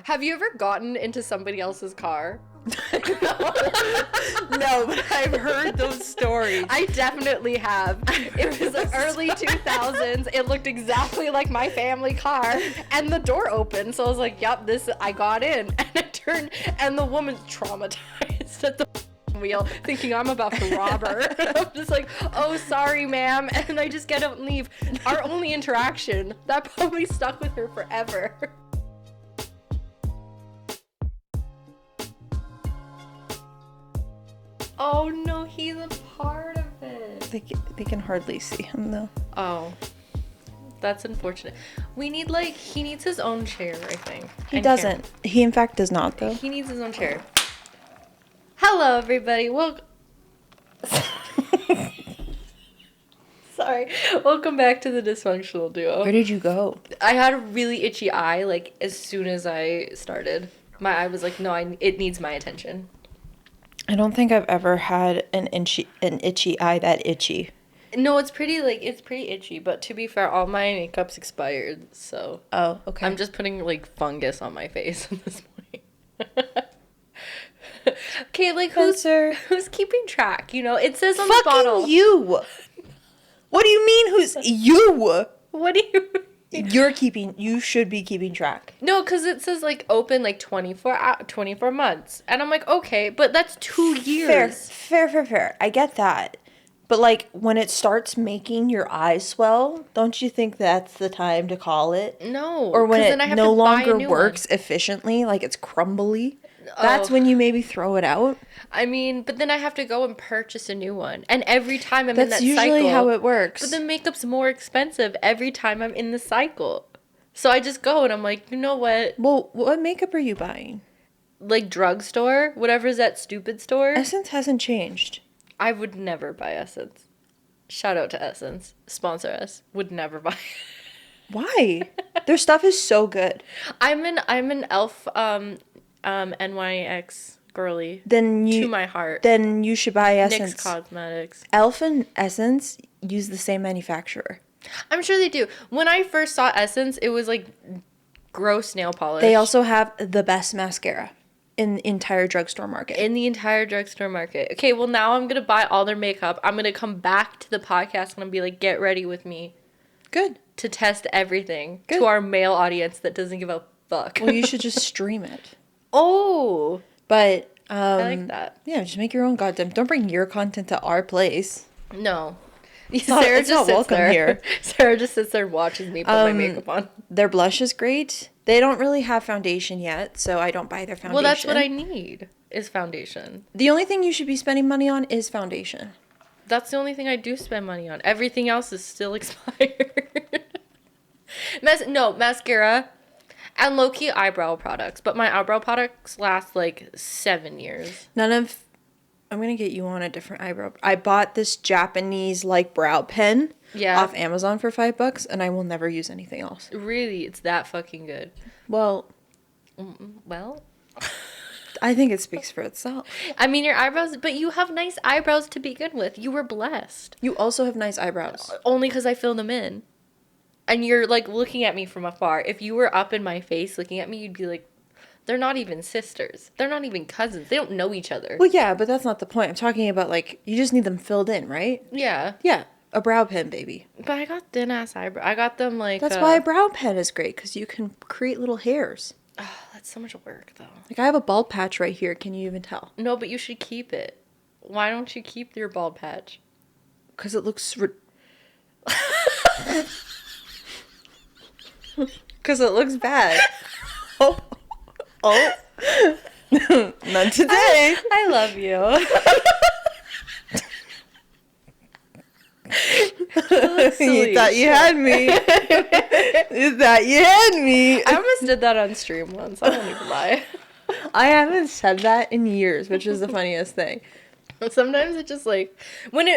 Have you ever gotten into somebody else's car? No, but I've heard those stories. I definitely have. It was the early 2000s. It looked exactly like my family car, and the door opened. So I was like, "Yep, this." I got in, and I turned, and the woman's traumatized at the wheel, thinking I'm about to rob her. I'm just like, "Oh, sorry, ma'am," and I just get up and leave. Our only interaction that probably stuck with her forever. Oh no, he's a part of it. They can hardly see him though. Oh, that's unfortunate. He needs his own chair, I think. He doesn't. Camera. He in fact does not though. He needs his own chair. Hello everybody, Sorry. Welcome back to the Dysfunctional Duo. Where did you go? I had a really itchy eye, like, as soon as I started. My eye was like, no, it needs my attention. I don't think I've ever had an itchy eye that itchy. No, it's pretty itchy, but to be fair, all my makeup's expired, so. Oh, okay. I'm just putting, like, fungus on my face at this point. Okay, like, who's keeping track, you know? It says on the bottle. Fucking you! What do you mean, who's you? What do you mean? You should be keeping track. No, because it says, like, open, like, 24 months. And I'm like, okay, but that's 2 years. Fair. I get that. But, like, when it starts making your eyes swell, don't you think that's the time to call it? No. Or when it no longer works one. Efficiently, like it's crumbly. That's when you maybe throw it out. I mean, but then I have to go and purchase a new one. And every time I'm in that cycle. That's usually how it works. But the makeup's more expensive every time I'm in the cycle. So I just go and I'm like, you know what? Well, what makeup are you buying? Like drugstore? Whatever's that stupid store? Essence hasn't changed. I would never buy Essence. Shout out to Essence. Sponsor us. Would never buy. Why? Their stuff is so good. I'm an elf NYX girly. To my heart. Then you should buy Essence. NYX Cosmetics. Elf and Essence use the same manufacturer. I'm sure they do. When I first saw Essence, it was like gross nail polish. They also have the best mascara in the entire drugstore market. Okay, well now I'm going to buy all their makeup. I'm going to come back to the podcast and I'll be like, get ready with me. Good. To test everything. Good. To our male audience that doesn't give a fuck. Well, you should just stream it. Oh. But I like that. Yeah, just make your own goddamn. Don't bring your content to our place. No. Sarah just sits there. Here. Sarah just sits there and watches me put my makeup on. Their blush is great. They don't really have foundation yet, so I don't buy their foundation. Well, that's what I need, is foundation. The only thing you should be spending money on is foundation. That's the only thing I do spend money on. Everything else is still expired. Mascara. And low-key eyebrow products. But my eyebrow products last like 7 years. I'm going to get you on a different eyebrow. I bought this Japanese like brow pen off Amazon for $5 and I will never use anything else. Really? It's that fucking good. Well. I think it speaks for itself. I mean, your eyebrows, but you have nice eyebrows to begin with. You were blessed. You also have nice eyebrows. Only because I fill them in. And you're, like, looking at me from afar. If you were up in my face looking at me, you'd be like, they're not even sisters. They're not even cousins. They don't know each other. Well, yeah, but that's not the point. I'm talking about, like, you just need them filled in, right? Yeah. Yeah. A brow pen, baby. But I got thin-ass eyebrows. I got them, like... That's why a brow pen is great, because you can create little hairs. Oh, that's so much work, though. Like, I have a bald patch right here. Can you even tell? No, but you should keep it. Why don't you keep your bald patch? Because it looks... Because it looks bad. Oh. Not today. I love you. You thought you had me. I almost did that on stream once. I won't even lie. I haven't said that in years, which is the funniest thing. Sometimes it just like when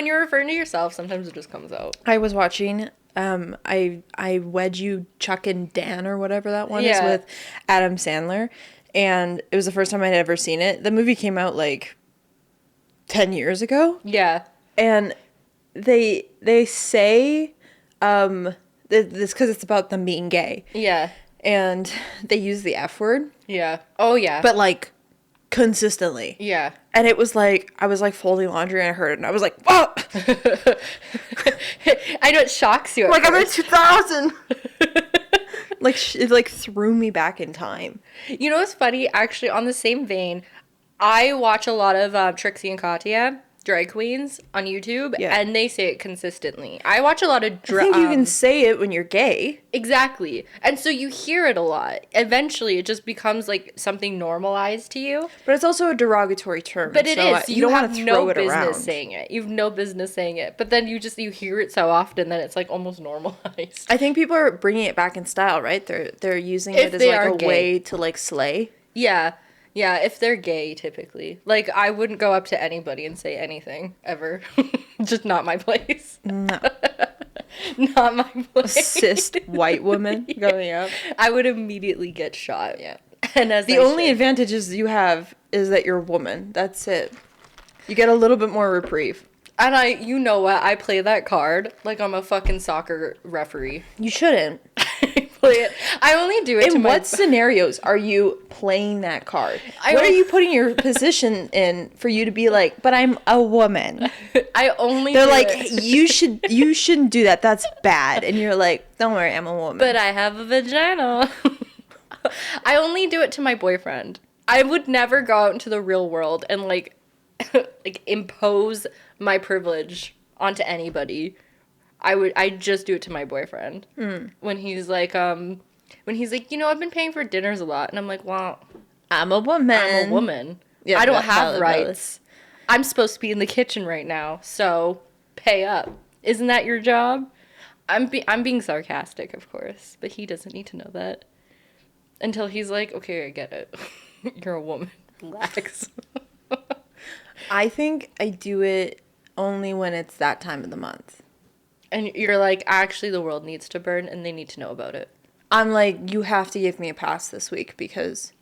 you're referring to yourself, sometimes it just comes out. I was watching I Wedge You Chuck and Dan or whatever that one is with Adam Sandler, and it was the first time I'd ever seen it. The movie came out like 10 years ago. Yeah. And they say this because it's about them being gay. Yeah. and they use the F word. Yeah. Oh, yeah. But, like, consistently. Yeah. And it was like, I was like folding laundry and I heard it and I was like, oh! I know it shocks you. Like, I'm in 2000! Like, it like threw me back in time. You know what's funny? Actually, on the same vein, I watch a lot of Trixie and Katya, drag queens, on YouTube, and they say it consistently. I watch a lot of I think you can say it when you're gay. Exactly. And so you hear it a lot. Eventually, it just becomes, like, something normalized to you. But it's also a derogatory term. But it is. You don't want to throw it around. You have no business saying it. You have no business saying it. But then you hear it so often that it's, like, almost normalized. I think people are bringing it back in style, right? They're using it as, like, a way to, like, slay. Yeah. Yeah, if they're gay, typically. Like, I wouldn't go up to anybody and say anything, ever. Just not my place. No. Not my place. A cis white woman going up. I would immediately get shot. Yeah. And as the only advantages you have is that you're a woman. That's it. You get a little bit more reprieve. And you know what? I play that card like I'm a fucking soccer referee. You shouldn't. I play it. I only do it in what scenarios are you playing that card? What are you putting your position in for you to be like, but I'm a woman? They're like, you shouldn't do that. That's bad. And you're like, don't worry, I'm a woman. But I have a vagina. I only do it to my boyfriend. I would never go out into the real world and like impose my privilege onto anybody. I just do it to my boyfriend. When he's like, you know, I've been paying for dinners a lot. And I'm like, well, I'm a woman. Yeah, I don't have rights. I'm supposed to be in the kitchen right now, so pay up. Isn't that your job? I'm being sarcastic, of course, but he doesn't need to know that. Until he's like, okay, I get it. You're a woman. Relax. I think I do it only when it's that time of the month. And you're like, actually, the world needs to burn, and they need to know about it. I'm like, you have to give me a pass this week because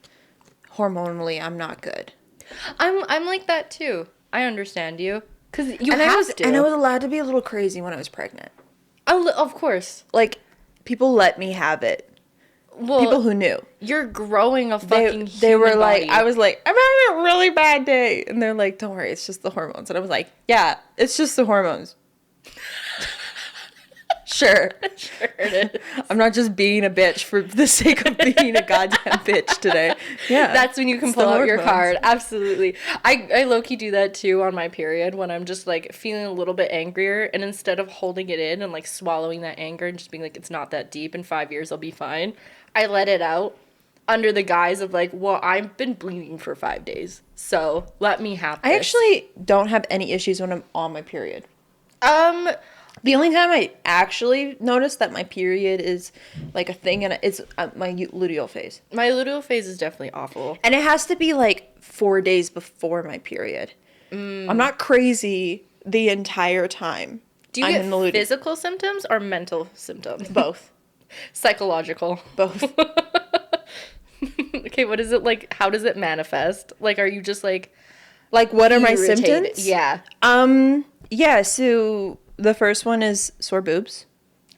hormonally I'm not good. I'm like that too. I understand you. Because you have to. And I was allowed to be a little crazy when I was pregnant. Of course. Like, people let me have it. Well, people who knew. You're growing a fucking They were human like, body. I was like, I'm having a really bad day. And they're like, don't worry, it's just the hormones. And I was like, yeah, it's just the hormones. Sure. Sure it is. I'm not just being a bitch for the sake of being a goddamn bitch today. Yeah. That's when you can pull out your card. Absolutely. I low-key do that too on my period when I'm just like feeling a little bit angrier, and instead of holding it in and like swallowing that anger and just being like, it's not that deep, in 5 years I'll be fine, I let it out under the guise of like, well, I've been bleeding for 5 days, so let me have this. I actually don't have any issues when I'm on my period. The only time I actually notice that my period is like a thing, and it's my luteal phase. My luteal phase is definitely awful. And it has to be like 4 days before my period. I'm not crazy the entire time. Do you get physical symptoms or mental symptoms? Both. Psychological. Both. Okay, what is it like? How does it manifest? Like, are you just like what are my symptoms? Yeah. Yeah, so the first one is sore boobs.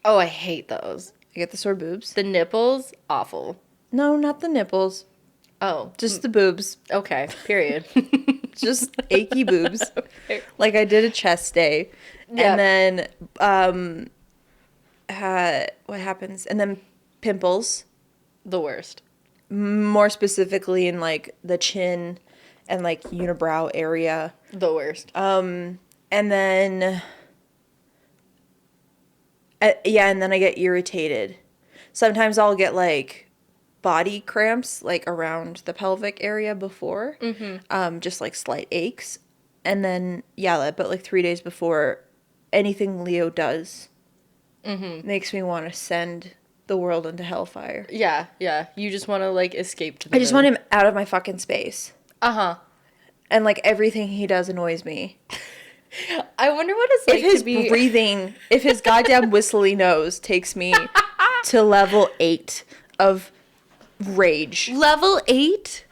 Oh, I hate those. I get the sore boobs. The nipples, awful. No, not the nipples. Oh. Just the boobs. Okay, period. Just achy boobs. Okay. Like I did a chest day. Yep. And then, what happens? And then pimples. The worst. More specifically in like the chin and like unibrow area. The worst. And then... and then I get irritated. Sometimes I'll get, like, body cramps, like, around the pelvic area before. Mm-hmm. Just, like, slight aches. And then, but, like, 3 days before, anything Leo does makes me want to send the world into hellfire. Yeah. You just want to, like, escape to the moon. just want him out of my fucking space. Uh-huh. And, like, everything he does annoys me. I wonder what it's like to be... breathing, if his goddamn whistly nose takes me to level 8 of rage. Level 8?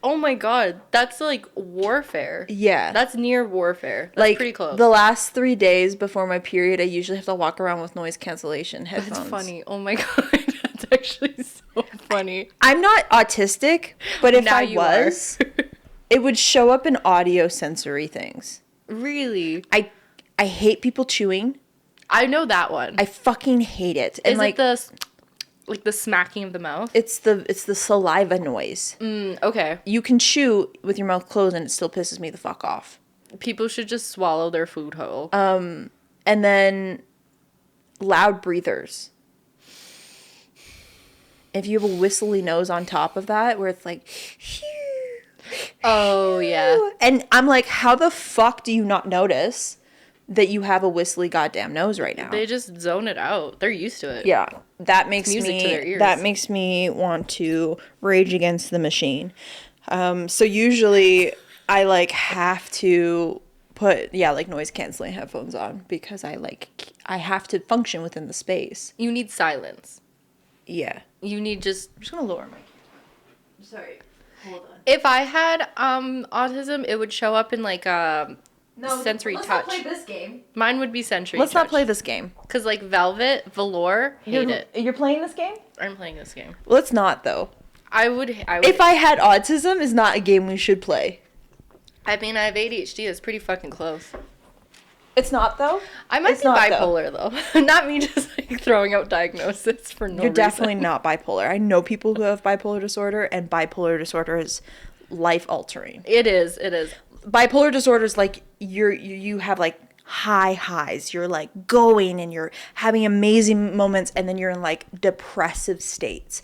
Oh my god, that's like warfare. Yeah. That's near warfare. That's like, pretty close. The last 3 days before my period, I usually have to walk around with noise cancellation headphones. That's funny. Oh my god, that's actually so so funny. I'm not autistic, but if Now I you was, it would show up in audio sensory things. Really? I hate people chewing. I know that one. I fucking hate it. And Is like the smacking of the mouth? it's the saliva noise. Okay. You can chew with your mouth closed and it still pisses me the fuck off. People should just swallow their food whole. And then loud breathers. If you have a whistly nose on top of that, where it's like, oh, yeah. and I'm like, how the fuck do you not notice that you have a whistly goddamn nose right now? They just zone it out. They're used to it. Yeah, that makes Music to their ears. That makes me want to rage against the machine. So usually I like have to put like noise canceling headphones on because I have to function within the space. You need silence. Yeah. You need I'm just gonna lower my. Sorry. Hold on. If I had autism, it would show up in like sensory let's touch. Not play this game. Mine would be sensory Let's touch. not play this game. Because like velour, hate it. You're playing this game? I'm playing this game. Let's not though. I would. If I had autism, is not a game we should play. I mean, I have ADHD. It's pretty fucking close. It's not though. I might be bipolar though. Not me just like throwing out diagnosis for no reason. You're definitely not bipolar. I know people who have bipolar disorder, and bipolar disorder is life altering. It is. It is. Bipolar disorder is like you have like highs. You're like going and you're having amazing moments, and then you're in like depressive states.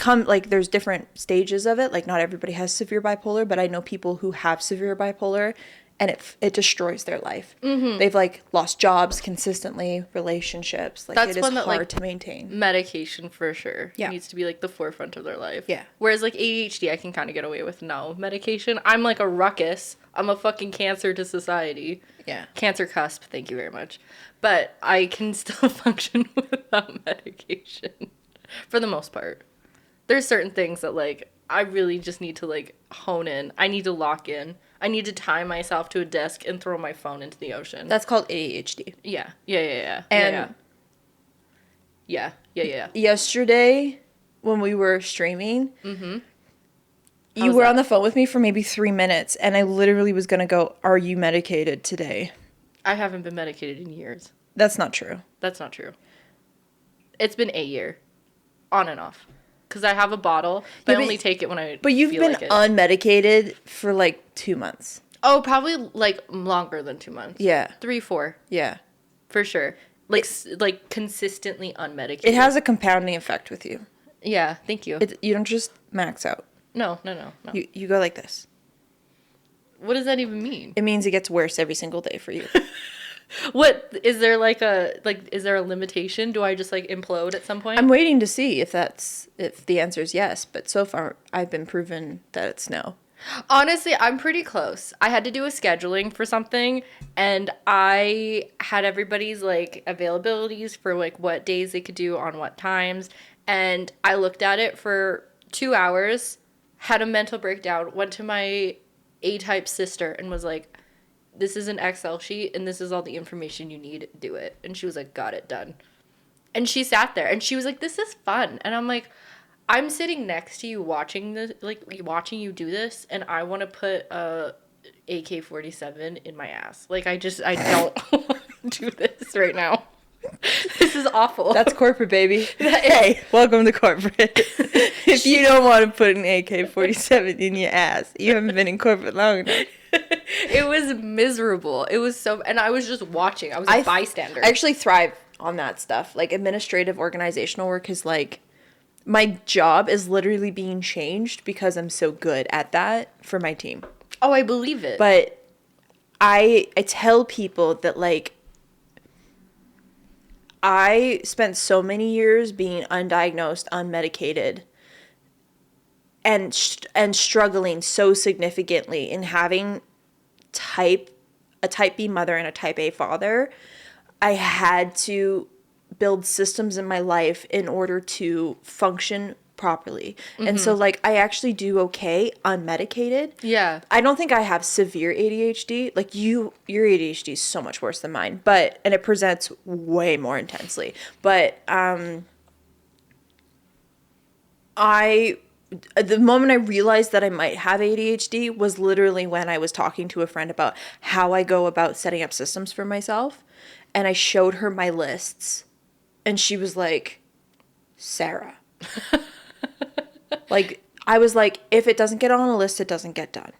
Like there's different stages of it. Like not everybody has severe bipolar, but I know people who have severe bipolar, and it destroys their life. Mm-hmm. They've like lost jobs consistently, relationships. Like it is hard to maintain. Medication for sure. Yeah. Needs to be like the forefront of their life. Yeah. Whereas like ADHD, I can kind of get away with no medication. I'm like a ruckus. I'm a fucking cancer to society. Yeah. Cancer cusp. Thank you very much. But I can still function without medication for the most part. There's certain things that like I really just need to like hone in. I need to lock in. I need to tie myself to a desk and throw my phone into the ocean. That's called ADHD. Yeah. And yeah. Yesterday, when we were streaming, you were on the phone with me for maybe 3 minutes, and I literally was gonna go, "Are you medicated today?" I haven't been medicated in years. That's not true. That's not true. It's been a year, on and off. Because I have a bottle, but I only take it when I But you've been unmedicated for like 2 months. Oh, probably like longer than 2 months. Yeah. 3, 4. Yeah. For sure. Like consistently unmedicated. It has a compounding effect with you. Yeah, thank you. You don't just max out. No. You go like this. What does that even mean? It means it gets worse every single day for you. What is there is there a limitation? Do I just like implode at some point? I'm waiting to see if the answer is yes, but so far I've been proven that it's no. Honestly, I'm pretty close. I had to do a scheduling for something, and I had everybody's like availabilities for like what days they could do on what times, and I looked at it for 2 hours, had a mental breakdown, went to my A-type sister and was like, "This is an Excel sheet, and this is all the information you need. Do it." And she was like, "Got it, done." And she sat there, and she was like, "This is fun." And I'm like, I'm sitting next to you watching watching you do this, and I want to put a AK-47 in my ass. Like, I don't want to do this right now. This is awful. That's corporate, baby. Hey, welcome to corporate. If you don't want to put an AK-47 in your ass, you haven't been in corporate long enough. It was miserable. It was so, and I was just watching. I was a bystander. I actually thrive on that stuff. Like, administrative organizational work is like, my job is literally being changed because I'm so good at that for my team. Oh, I believe it. But I tell people that, like, I spent so many years being undiagnosed, unmedicated, and struggling so significantly in having a type B mother and a type A father. I had to build systems in my life in order to function properly. Mm-hmm. And so, like, I actually do okay unmedicated. Yeah. I don't think I have severe ADHD. Like, your ADHD is so much worse than mine, and it presents way more intensely. But The moment I realized that I might have ADHD was literally when I was talking to a friend about how I go about setting up systems for myself. And I showed her my lists. And she was like, Sarah. Like, I was like, if it doesn't get on a list, it doesn't get done.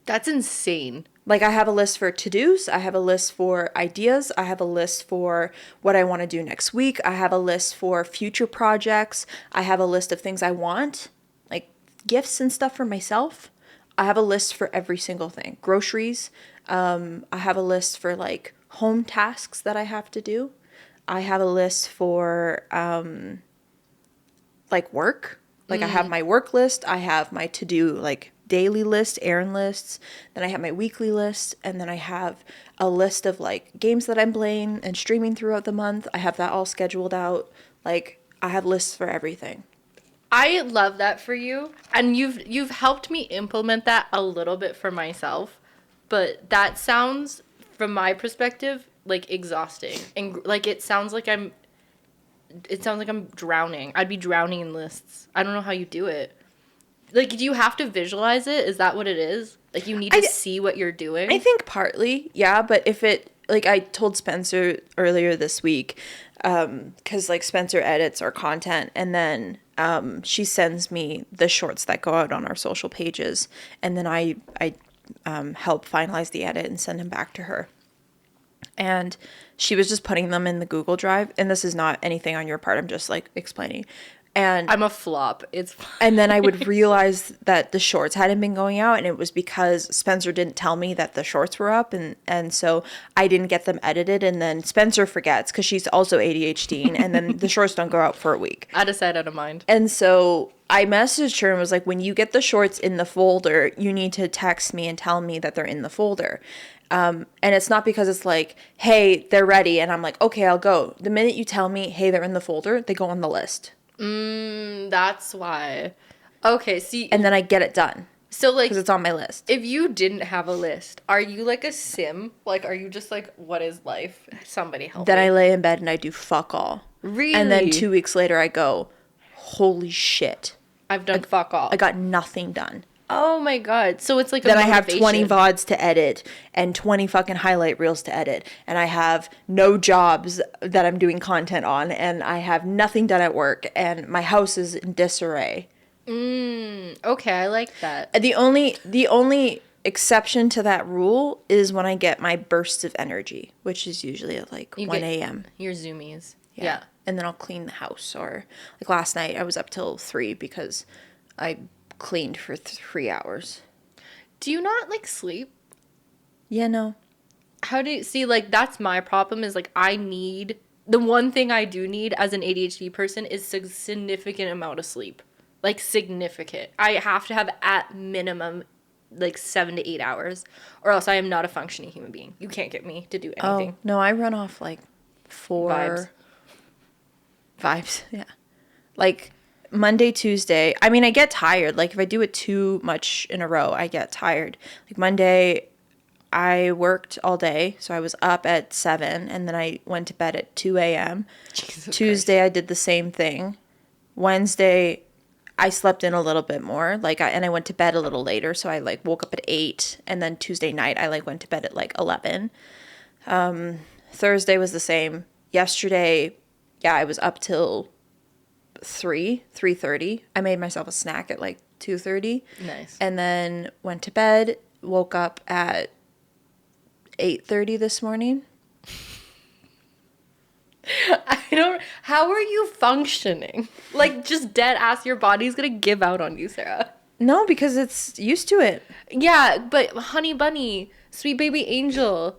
That's insane. Like, I have a list for to-dos. I have a list for ideas. I have a list for what I want to do next week. I have a list for future projects. I have a list of things I want, like gifts and stuff for myself. I have a list for every single thing. Groceries. I have a list for, like, home tasks that I have to do. I have a list for, like, work. Like, I have my work list. I have my to-do, like, daily list, errand lists. Then I have my weekly list. And then I have a list of, like, games that I'm playing and streaming throughout the month. I have that all scheduled out. Like, I have lists for everything. I love that for you. And you've helped me implement that a little bit for myself. But that sounds, from my perspective, like, exhausting. And, like, it sounds like I'm drowning. I'd be drowning in lists. I don't know how you do it. Like, do you have to visualize it? Is that what it is? Like, you need to see what you're doing? I think partly, yeah. But if it, like, I told Spencer earlier this week, because, like, Spencer edits our content, and then she sends me the shorts that go out on our social pages, and then I help finalize the edit and send them back to her. And she was just putting them in the Google Drive. And this is not anything on your part. I'm just, like, explaining. And I'm a flop. It's fine. And then I would realize that the shorts hadn't been going out. And it was because Spencer didn't tell me that the shorts were up. And so I didn't get them edited. And then Spencer forgets because she's also ADHD. And then the shorts don't go out for a week. Out of sight, out of mind. And so I messaged her and was like, when you get the shorts in the folder, you need to text me and tell me that they're in the folder. And it's not because it's like, hey, they're ready. And I'm like, okay, I'll go. The minute you tell me, hey, they're in the folder, they go on the list. That's why. Okay, see. And then I get it done. So, like, because it's on my list. If you didn't have a list, are you like a sim? Like, are you just like, what is life? Somebody help me. Then I lay in bed and I do fuck all. Really? And then 2 weeks later I go, holy shit. I've done fuck all. I got nothing done. Oh my god. So it's like then I have 20 VODs to edit and 20 fucking highlight reels to edit. And I have no jobs that I'm doing content on. And I have nothing done at work. And my house is in disarray. Okay, I like that. The only exception to that rule is when I get my bursts of energy, which is usually at like 1 a.m. Your zoomies. Yeah. And then I'll clean the house. Or like last night I was up till 3 because I cleaned for 3 hours. Do you not like sleep? Yeah, no. How do you see, like, that's my problem is like the one thing I do need as an ADHD person is a significant amount of sleep. Like, significant. I have to have at minimum like 7 to 8 hours or else I am not a functioning human being. You can't get me to do anything. Oh, no, I run off like 4 vibes. Yeah. Like Monday, Tuesday, I mean, I get tired. Like, if I do it too much in a row, I get tired. Like, Monday, I worked all day, so I was up at 7, and then I went to bed at 2 a.m. Tuesday, Christ. I did the same thing. Wednesday, I slept in a little bit more, and I went to bed a little later, so I, like, woke up at 8, and then Tuesday night, I, like, went to bed at, like, 11. Thursday was the same. Yesterday, yeah, I was up till 3:30. I made myself a snack at like 2:30. Nice. And then went to bed, woke up at 8:30 this morning. How are you functioning? Like, just dead ass, your body's gonna give out on you, Sarah. No, because it's used to it. Yeah, but honey bunny, sweet baby angel,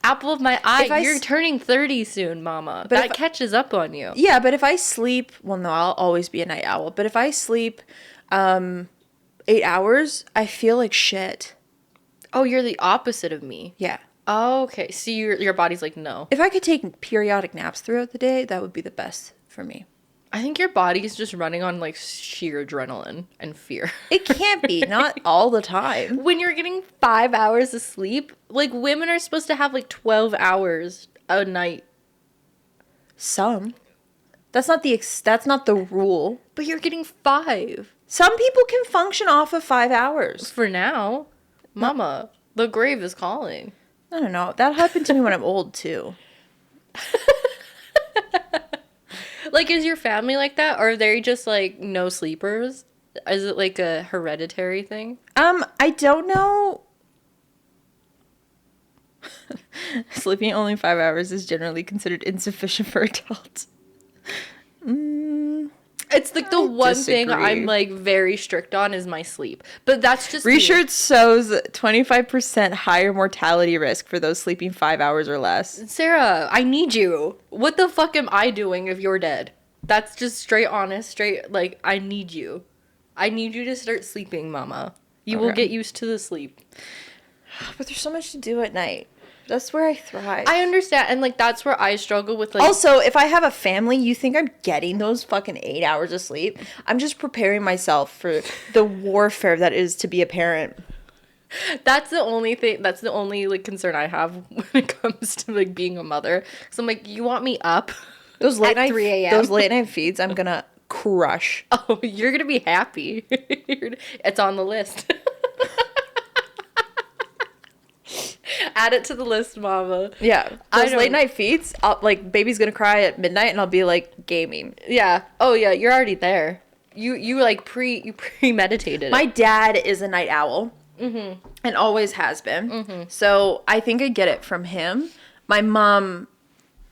apple of my eye, you're turning 30 soon, mama. But that catches up on you. Yeah, but if I sleep, well, no, I'll always be a night owl. But if I sleep 8 hours, I feel like shit. Oh, you're the opposite of me. Yeah. Oh, okay. So your body's like, no. If I could take periodic naps throughout the day, that would be the best for me. I think your body's just running on, like, sheer adrenaline and fear. It can't be. Not all the time. When you're getting 5 hours of sleep, like, women are supposed to have, like, 12 hours a night. Some. That's not that's not the rule. But you're getting 5. Some people can function off of 5 hours. For now. Mama, the grave is calling. I don't know. That happened to me when I'm old, too. Like, is your family like that? Or are they just, like, no sleepers? Is it, like, a hereditary thing? I don't know. Sleeping only 5 hours is generally considered insufficient for adults. It's like the one thing I'm like very strict on is my sleep. But that's just research shows 25% higher mortality risk for those sleeping 5 hours or less. Sarah, I need you. What the fuck am I doing if you're dead? That's just straight honest, like I need you. I need you to start sleeping, mama. You will get used to the sleep. But there's so much to do at night. That's where I thrive. I understand, and like that's where I struggle with like. Also, if I have a family, you think I'm getting those fucking 8 hours of sleep? I'm just preparing myself for the warfare that is to be a parent. That's the only thing. That's the only like concern I have when it comes to like being a mother. So I'm like, you want me up? Those late at night 3 a.m. Those late night feeds, I'm gonna crush. Oh, you're gonna be happy. It's on the list. Add it to the list, mama. Yeah, those late night feeds. Like baby's gonna cry at midnight, and I'll be like gaming. Yeah. Oh yeah, you're already there. You like premeditated. My dad is a night owl, and always has been. So I think I get it from him. My mom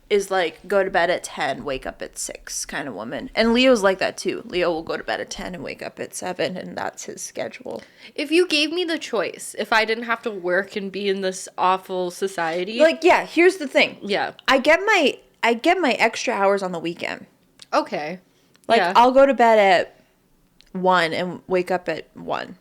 is like go to bed at 10, wake up at 6 kind of woman. And Leo's like that too. Leo will go to bed at 10 and wake up at 7, and that's his schedule. If you gave me the choice, if I didn't have to work and be in this awful society. Like, yeah, here's the thing. Yeah. I get my extra hours on the weekend. Okay. Like, yeah. I'll go to bed at 1 and wake up at 1.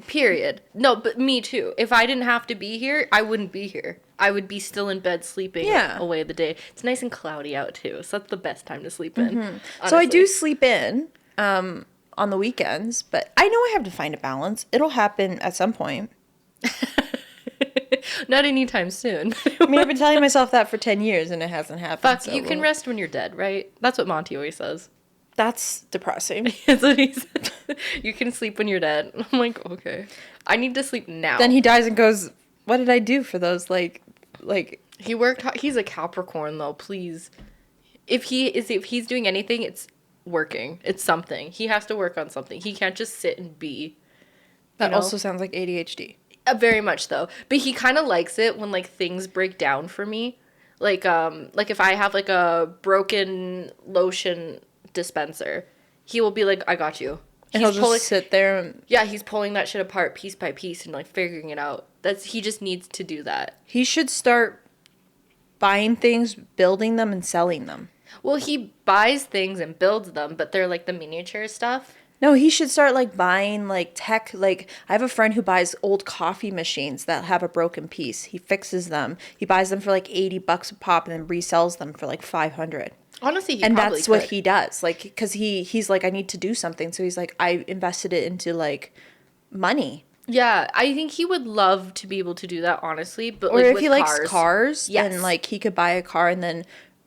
Period. No, but me too. If I didn't have to be here, I wouldn't be here. I would be still in bed sleeping away the day. It's nice and cloudy out too, so that's the best time to sleep in. So I do sleep in on the weekends, but I know I have to find a balance. It'll happen at some point. Not anytime soon. I mean, I've been telling myself that for 10 years and it hasn't happened. Fuck, so you can rest when you're dead, right? That's what Monty always says. That's depressing. That's what he said. You can sleep when you're dead. I'm like, okay. I need to sleep now. Then he dies and goes, what did I do for those, like... He worked... He's a Capricorn, though, please. If he's doing anything, it's working. It's something. He has to work on something. He can't just sit and be. That also sounds like ADHD. Very much so. But he kind of likes it when, like, things break down for me. Like if I have, like, a broken lotion dispenser, he will be like, I got you. And he'll just sit there and... Yeah, he's pulling that shit apart piece by piece and, like, figuring it out. He just needs to do that. He should start buying things, building them, and selling them. Well, he buys things and builds them, but they're, like, the miniature stuff. No, he should start, like, buying, like, tech. Like, I have a friend who buys old coffee machines that have a broken piece. He fixes them. He buys them for, like, $80 a pop and then resells them for, like, $500. Honestly, he and probably that's could. what he does, like, because he's like, I need to do something, so he's like, I invested it into like money. Yeah, I think he would love to be able to do that, honestly. But or like, if with he likes cars, yes. then like he could buy a car and then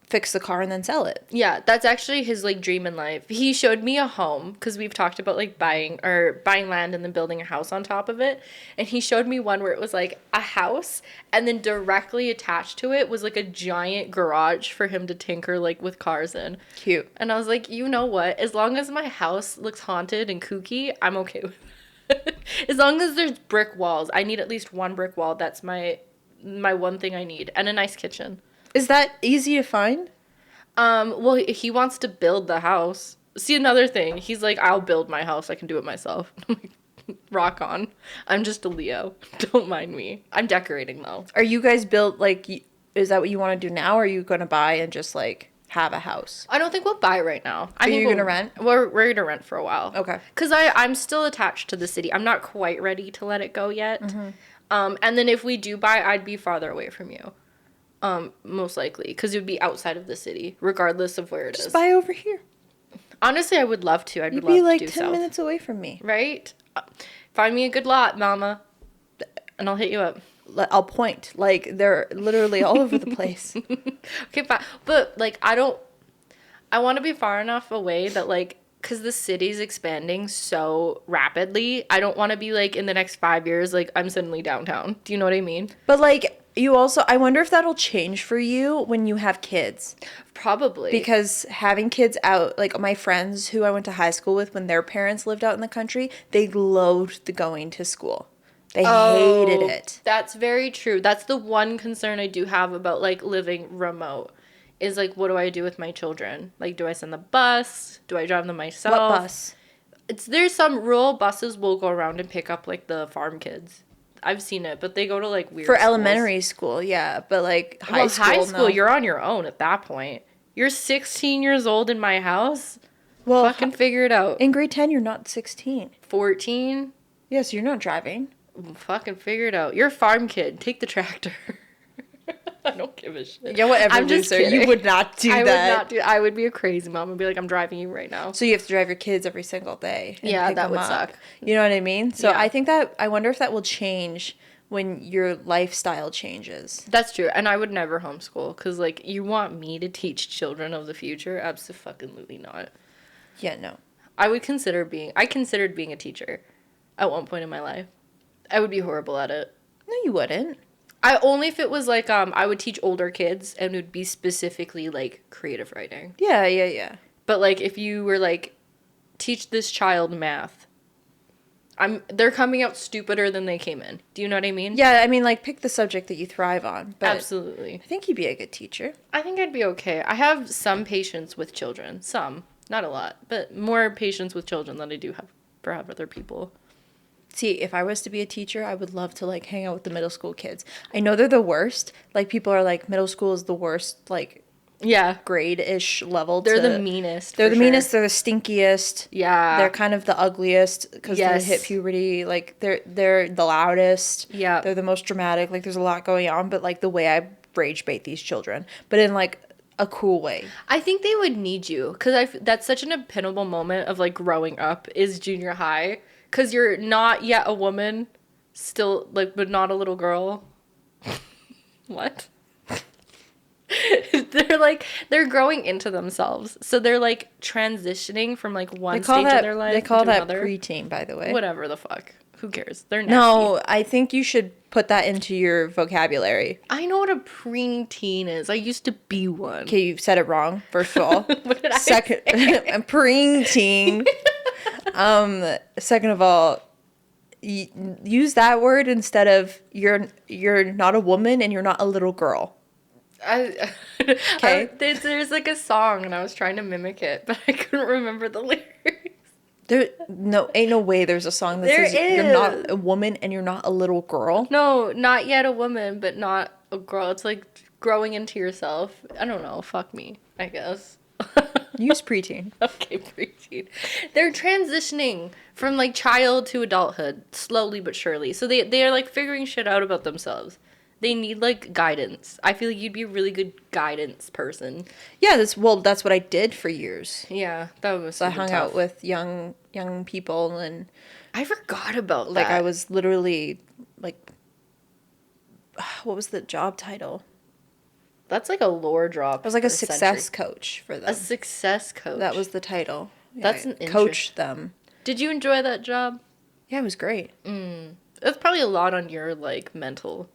fix the car and then sell it. Yeah, that's actually his like dream in life. He showed me a home because we've talked about like buying land and then building a house on top of it. And he showed me one where it was like a house and then directly attached to it was like a giant garage for him to tinker like with cars in. Cute. And I was like, you know what? As long as my house looks haunted and kooky, I'm okay with it. As long as there's brick walls. I need at least one brick wall. That's my one thing I need. And a nice kitchen. Is that easy to find? Well, he wants to build the house. See, another thing. He's like, I'll build my house. I can do it myself. I'm like, rock on. I'm just a Leo. Don't mind me. I'm decorating, though. Are you guys built, like, is that what you want to do now? Or are you going to buy and just, like, have a house? I don't think we'll buy right now. Are you going to rent? We're going to rent for a while. Okay. Because I'm still attached to the city. I'm not quite ready to let it go yet. And then if we do buy, I'd be farther away from you. Most likely, because it would be outside of the city, regardless of where it is. Just buy over here. Honestly, I would love to. You'd be like 10 minutes away from me. Right? Find me a good lot, mama, and I'll hit you up. I'll point. Like, they're literally all over the place. Okay, fine. But, like, I I want to be far enough away that, like, because the city's expanding so rapidly, I don't want to be, like, in the next 5 years, like, I'm suddenly downtown. Do you know what I mean? But, like, you also, I wonder if that'll change for you when you have kids. Probably. Because having kids out, like, my friends who I went to high school with, when their parents lived out in the country, they loathed going to school. They hated it. That's very true. That's the one concern I do have about, like, living remote. Is, like, what do I do with my children? Like, do I send the bus? Do I drive them myself? What bus? There's some rural buses will go around and pick up, like, the farm kids. I've seen it, but they go to, like, weird For schools. Elementary school, yeah. But, like, high school, no. You're on your own at that point. You're 16 years old in my house? Well, fucking figure it out. In grade 10, you're not 16. 14? Yes, you're not driving. Fucking figure it out. You're a farm kid. Take the tractor. I don't give a shit. Yeah, whatever, I'm just loser. kidding. You would not do that. I would not do. I would be a crazy mom and be like, I'm driving you right now. So you have to drive your kids every single day. Yeah, that would suck. You know what I mean? So Yeah. I think that, I wonder if that will change when your lifestyle changes. That's true. And I would never homeschool because, like, you want me to teach children of the future? Absolutely not. Yeah, no. I considered being a teacher at one point in my life. I would be horrible at it. No, you wouldn't. Only if it was like I would teach older kids and it would be specifically like creative writing. Yeah. But like if you were like teach this child math, they're coming out stupider than they came in. Do you know what I mean? Yeah, I mean, like, pick the subject that you thrive on. But absolutely. I think you'd be a good teacher. I think I'd be okay. I have some patience with children. Some, not a lot, but more patience with children than I do have for other people. See, if I was to be a teacher, I would love to, like, hang out with the middle school kids. I know they're the worst. Like, people are like, middle school is the worst, like, yeah, grade-ish level. They're the meanest. They're the meanest. They're the stinkiest. Yeah. They're kind of the ugliest because they hit puberty. Like, they're the loudest. Yeah. They're the most dramatic. Like, there's a lot going on. But, like, the way I rage bait these children. But in, like, a cool way. I think they would need you because that's such an epitomal moment of, like, growing up is junior high. Because you're not yet a woman, still, like, but not a little girl. What? They're growing into themselves. So they're, like, transitioning from, like, one stage of their life to another. They call that another. preteen, by the way. Whatever the fuck. Who cares? They're nasty. No, I think you should put that into your vocabulary. I know what a preteen is. I used to be one. Okay, you said it wrong, first of all. What did I say? A preteen. Second of all, use that word instead of you're not a woman and you're not a little girl. Okay. There's like a song and I was trying to mimic it, but I couldn't remember the lyrics. Ain't no way there's a song that says you're not a woman and you're not a little girl. No, not yet a woman, but not a girl. It's like growing into yourself. I don't know. Fuck me, I guess. Use preteen. Okay, preteen. They're transitioning from like child to adulthood, slowly but surely. So they are like figuring shit out about themselves. They need like guidance. I feel like you'd be a really good guidance person. Yeah, that's what I did for years. Yeah, that was. So I hung out with young people, and I forgot about that. Like I was literally like, what was the job title? That's like a lore drop. I was like a success coach for them. A success coach. That was the title. Yeah, that's an coach them. Did you enjoy that job? Yeah, it was great. That's probably a lot on your like mental,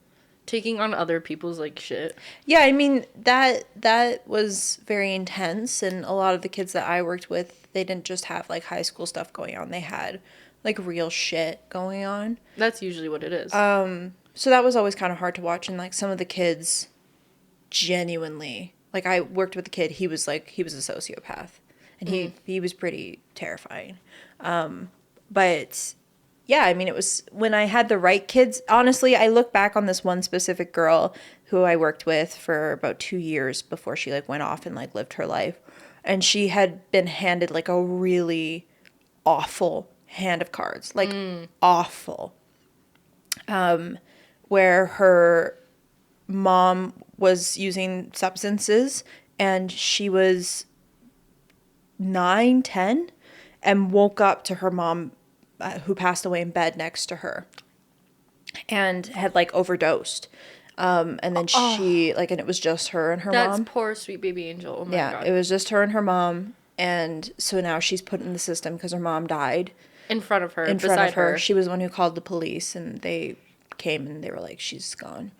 taking on other people's like shit. Yeah, I mean that was very intense, and a lot of the kids that I worked with, they didn't just have like high school stuff going on. They had like real shit going on. That's usually what it is. So that was always kind of hard to watch, and like some of the kids genuinely, like I worked with a kid, he was a sociopath, and he was pretty terrifying. But yeah, I mean, it was when I had the right kids. Honestly, I look back on this one specific girl who I worked with for about 2 years before she like went off and like lived her life, and she had been handed like a really awful hand of cards, like awful, where her mom was using substances and she was 9, 10 and woke up to her mom who passed away in bed next to her and had like overdosed. And then she, like, and it was just her and her That's mom. poor sweet baby angel. Oh my Yeah, God. it was just her and her mom. And so now she's put in the system because her mom died. In front of her, In front beside of her. her. She was the one who called the police, and they came and they were like, she's gone.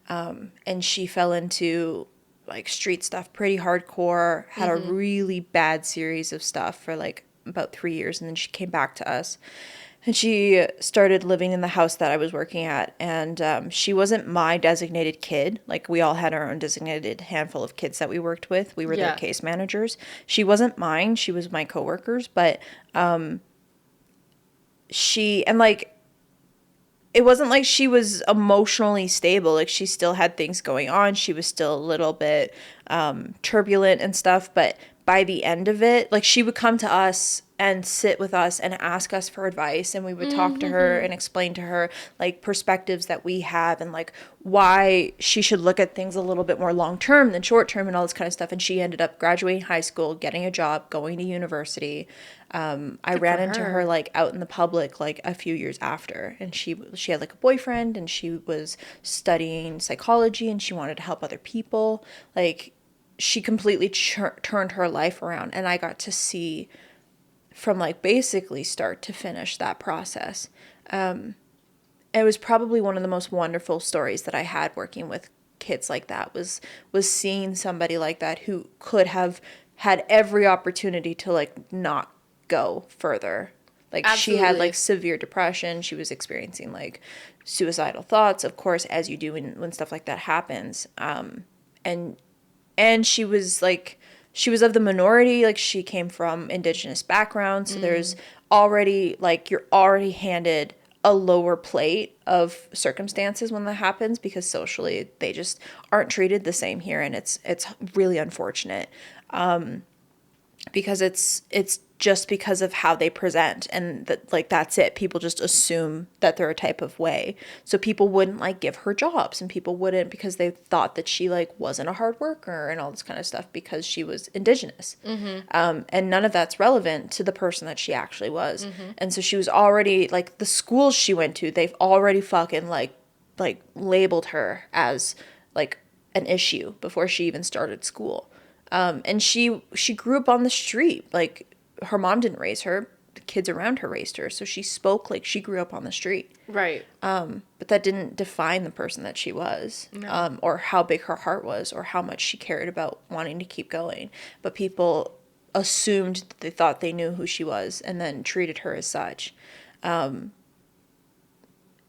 And she fell into like street stuff pretty hardcore, had a really bad series of stuff for like about 3 years, and then she came back to us. And she started living in the house that I was working at. And she wasn't my designated kid. Like, we all had our own designated handful of kids that we worked with. We were their case managers. She wasn't mine. She was my coworkers. But and like, it wasn't like she was emotionally stable. Like, she still had things going on. She was still a little bit turbulent and stuff. But by the end of it, like, she would come to us and sit with us and ask us for advice, and we would talk to her and explain to her like perspectives that we have and like why she should look at things a little bit more long term than short term and all this kind of stuff. And she ended up graduating high school, getting a job, going to university. I ran into her like out in the public like a few years after, and she had like a boyfriend, and she was studying psychology, and she wanted to help other people. Like, she completely turned her life around, and I got to see from like basically start to finish that process. It was probably one of the most wonderful stories that I had working with kids like that was seeing somebody like that who could have had every opportunity to like not go further. Like, Absolutely. She had like severe depression. She was experiencing like suicidal thoughts, of course, as you do when stuff like that happens. And she was like, she was of the minority. Like, she came from Indigenous background. So there's already like, you're already handed a lower plate of circumstances when that happens, because socially they just aren't treated the same here. And it's really unfortunate. Because it's just because of how they present, and that, like, that's it. People just assume that they're a type of way. So people wouldn't like give her jobs, and people wouldn't, because they thought that she like wasn't a hard worker and all this kind of stuff because she was Indigenous. And none of that's relevant to the person that she actually was. And so she was already like, the schools she went to, they've already fucking like labeled her as like an issue before she even started school. And she grew up on the street. Like, her mom didn't raise her. The kids around her raised her. So she spoke like she grew up on the street. Right. But that didn't define the person that she was. No. Or how big her heart was, or how much she cared about wanting to keep going. But people assumed that they thought they knew who she was, and then treated her as such. And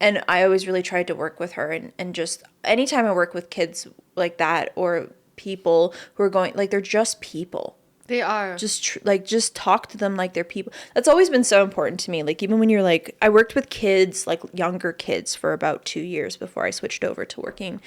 I always really tried to work with her. And just anytime I work with kids like that, or people who are going, like, they're just people. They are. Just talk to them like they're people. That's always been so important to me. Like, even when you're like, I worked with kids, like younger kids, for about 2 years before I switched over to working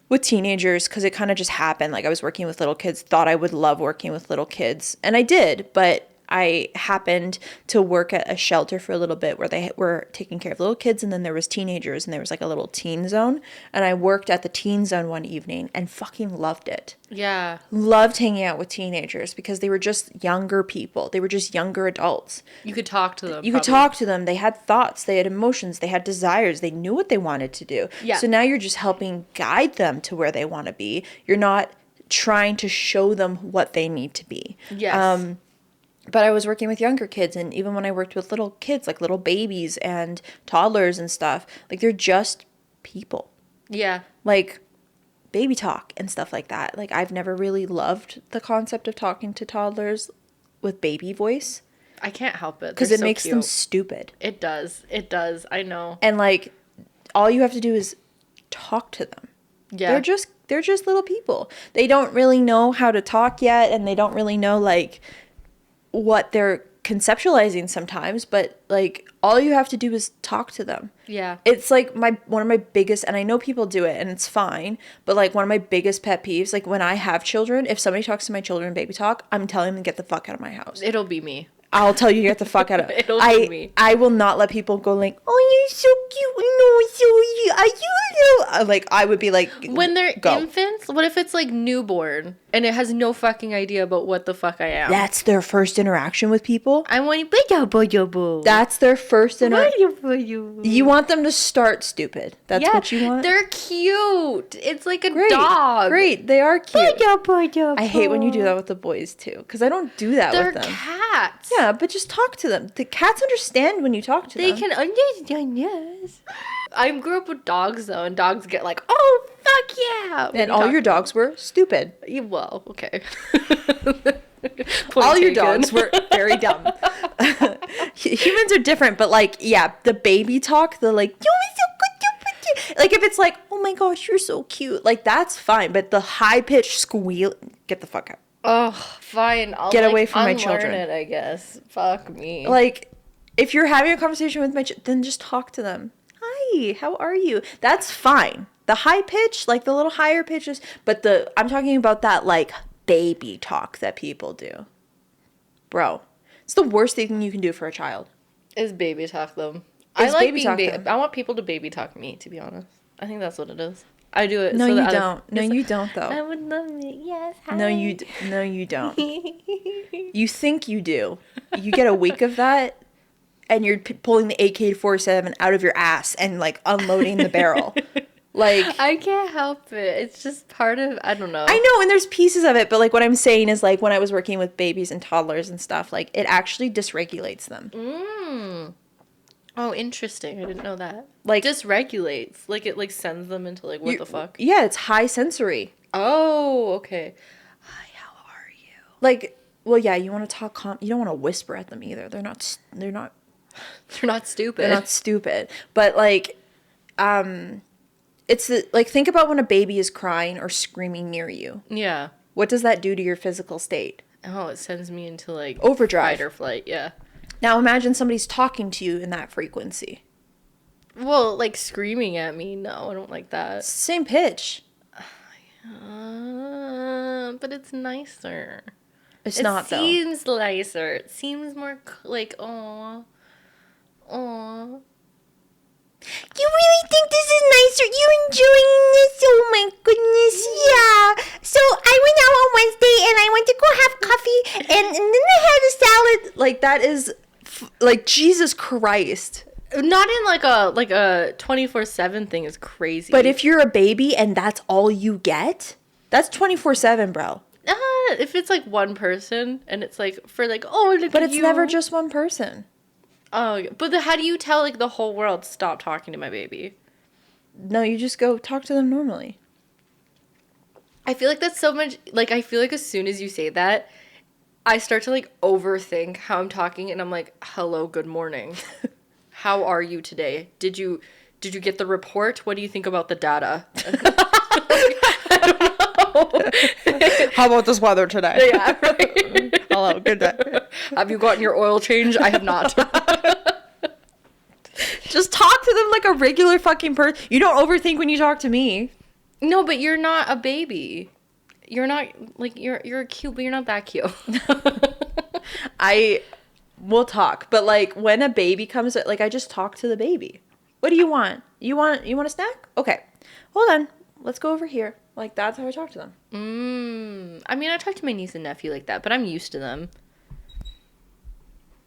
with teenagers, because it kind of just happened. Like, I was working with little kids, thought I would love working with little kids, and I did, but I happened to work at a shelter for a little bit where they were taking care of little kids, and then there was teenagers, and there was like a little teen zone, and I worked at the teen zone one evening and fucking loved it. Yeah. Loved hanging out with teenagers, because they were just younger people. They were just younger adults. You could talk to them. You could talk to them. They had thoughts. They had emotions. They had desires. They knew what they wanted to do. Yeah. So now you're just helping guide them to where they want to be. You're not trying to show them what they need to be. Yes. But I was working with younger kids, and even when I worked with little kids, like little babies and toddlers and stuff, like, they're just people. Yeah. Like, baby talk and stuff like that. Like, I've never really loved the concept of talking to toddlers with baby voice. I can't help it. Because it makes them stupid. It does. It does. I know. And, like, all you have to do is talk to them. Yeah. They're just little people. They don't really know how to talk yet, and they don't really know, like, what they're conceptualizing sometimes, but like, all you have to do is talk to them. Yeah. It's like one of my biggest, and I know people do it and it's fine, but like, one of my biggest pet peeves, like, when I have children, if somebody talks to my children baby talk, I'm telling them to get the fuck out of my house. It'll be me. I'll tell you to get the fuck out of it. It'll be me. I will not let people go like, oh, you're so cute. No, so are you? Like, I would be like, when they're go. infants, what if it's like newborn and it has no fucking idea about what the fuck I am? That's their first interaction with people. I want you. That's their first interaction. You want them to start stupid. That's what you want? They're cute. It's like a dog. Great. They are cute. I hate when you do that with the boys too, because I don't do that with them. They're cats. Yeah, but just talk to them. The cats understand when you talk to them. They can understand, yes. I grew up with dogs though, and dogs get like, oh, fuck yeah. And all your dogs were stupid. Well, okay. All your dogs were very dumb. Humans are different, but like, yeah, the baby talk, the like, you're so good, like if it's like, oh my gosh, you're so cute, like that's fine. But the high pitched squeal, get the fuck out. Oh, fine. I'll get away from my children. It, I guess. Fuck me. Like, if you're having a conversation with my then just talk to them. Hi, how are you? That's fine. The high pitch, like the little higher pitches, but I'm talking about that like baby talk that people do. Bro, it's the worst thing you can do for a child. Is baby talk them. I like being I want people to baby talk me, to be honest. I think that's what it is. I do it. No, you don't. No, you don't, though. I would love it. Yes. Hi. No, you don't. You think you do. You get a week of that, and you're pulling the AK-47 out of your ass and like unloading the barrel. Like, I can't help it. It's just part of, I don't know. I know, and there's pieces of it, but like what I'm saying is like when I was working with babies and toddlers and stuff, like it actually dysregulates them. Oh, interesting. I didn't know that. Like, dysregulates. Like it like sends them into like what the fuck? Yeah, it's high sensory. Oh, okay. Hi, how are you? Like, well, yeah, you want to talk you don't want to whisper at them either. They're not stupid. They're not stupid. But like it's like, think about when a baby is crying or screaming near you. Yeah. What does that do to your physical state? Oh, it sends me into like overdrive. Fight or flight, yeah. Now imagine somebody's talking to you in that frequency. Well, like screaming at me, no, I don't like that. Same pitch. But it's nicer. It's not, though. It seems nicer. It seems more like, aw. You really think this is nicer? You're enjoying this? Oh my goodness, yeah. So I went out on Wednesday and I went to go have coffee and then I had a salad. Like, that is, like, Jesus Christ. Not in like a 24/7 thing is crazy. But if you're a baby and that's all you get, that's 24/7, bro. If it's like one person and it's like for like, oh, look but at it's never just one person. Oh, but how do you tell like the whole world stop talking to my baby? No, you just go talk to them normally. I feel like that's so much, like I feel like as soon as you say that, I start to like overthink how I'm talking and I'm like, hello, good morning. How are you today? Did you get the report? What do you think about the data? I don't know. How about this weather today? Yeah, right. Hello, good day. Have you gotten your oil change? I have not. Just talk to them like a regular fucking person. You don't overthink when you talk to me. No, but you're not a baby. You're not, like, you're cute, but you're not that cute. We'll talk, but like when a baby comes, like I just talk to the baby. What do you want? You want a snack? Okay, hold on. Let's go over here. Like that's how I talk to them. I mean, I talk to my niece and nephew like that, but I'm used to them.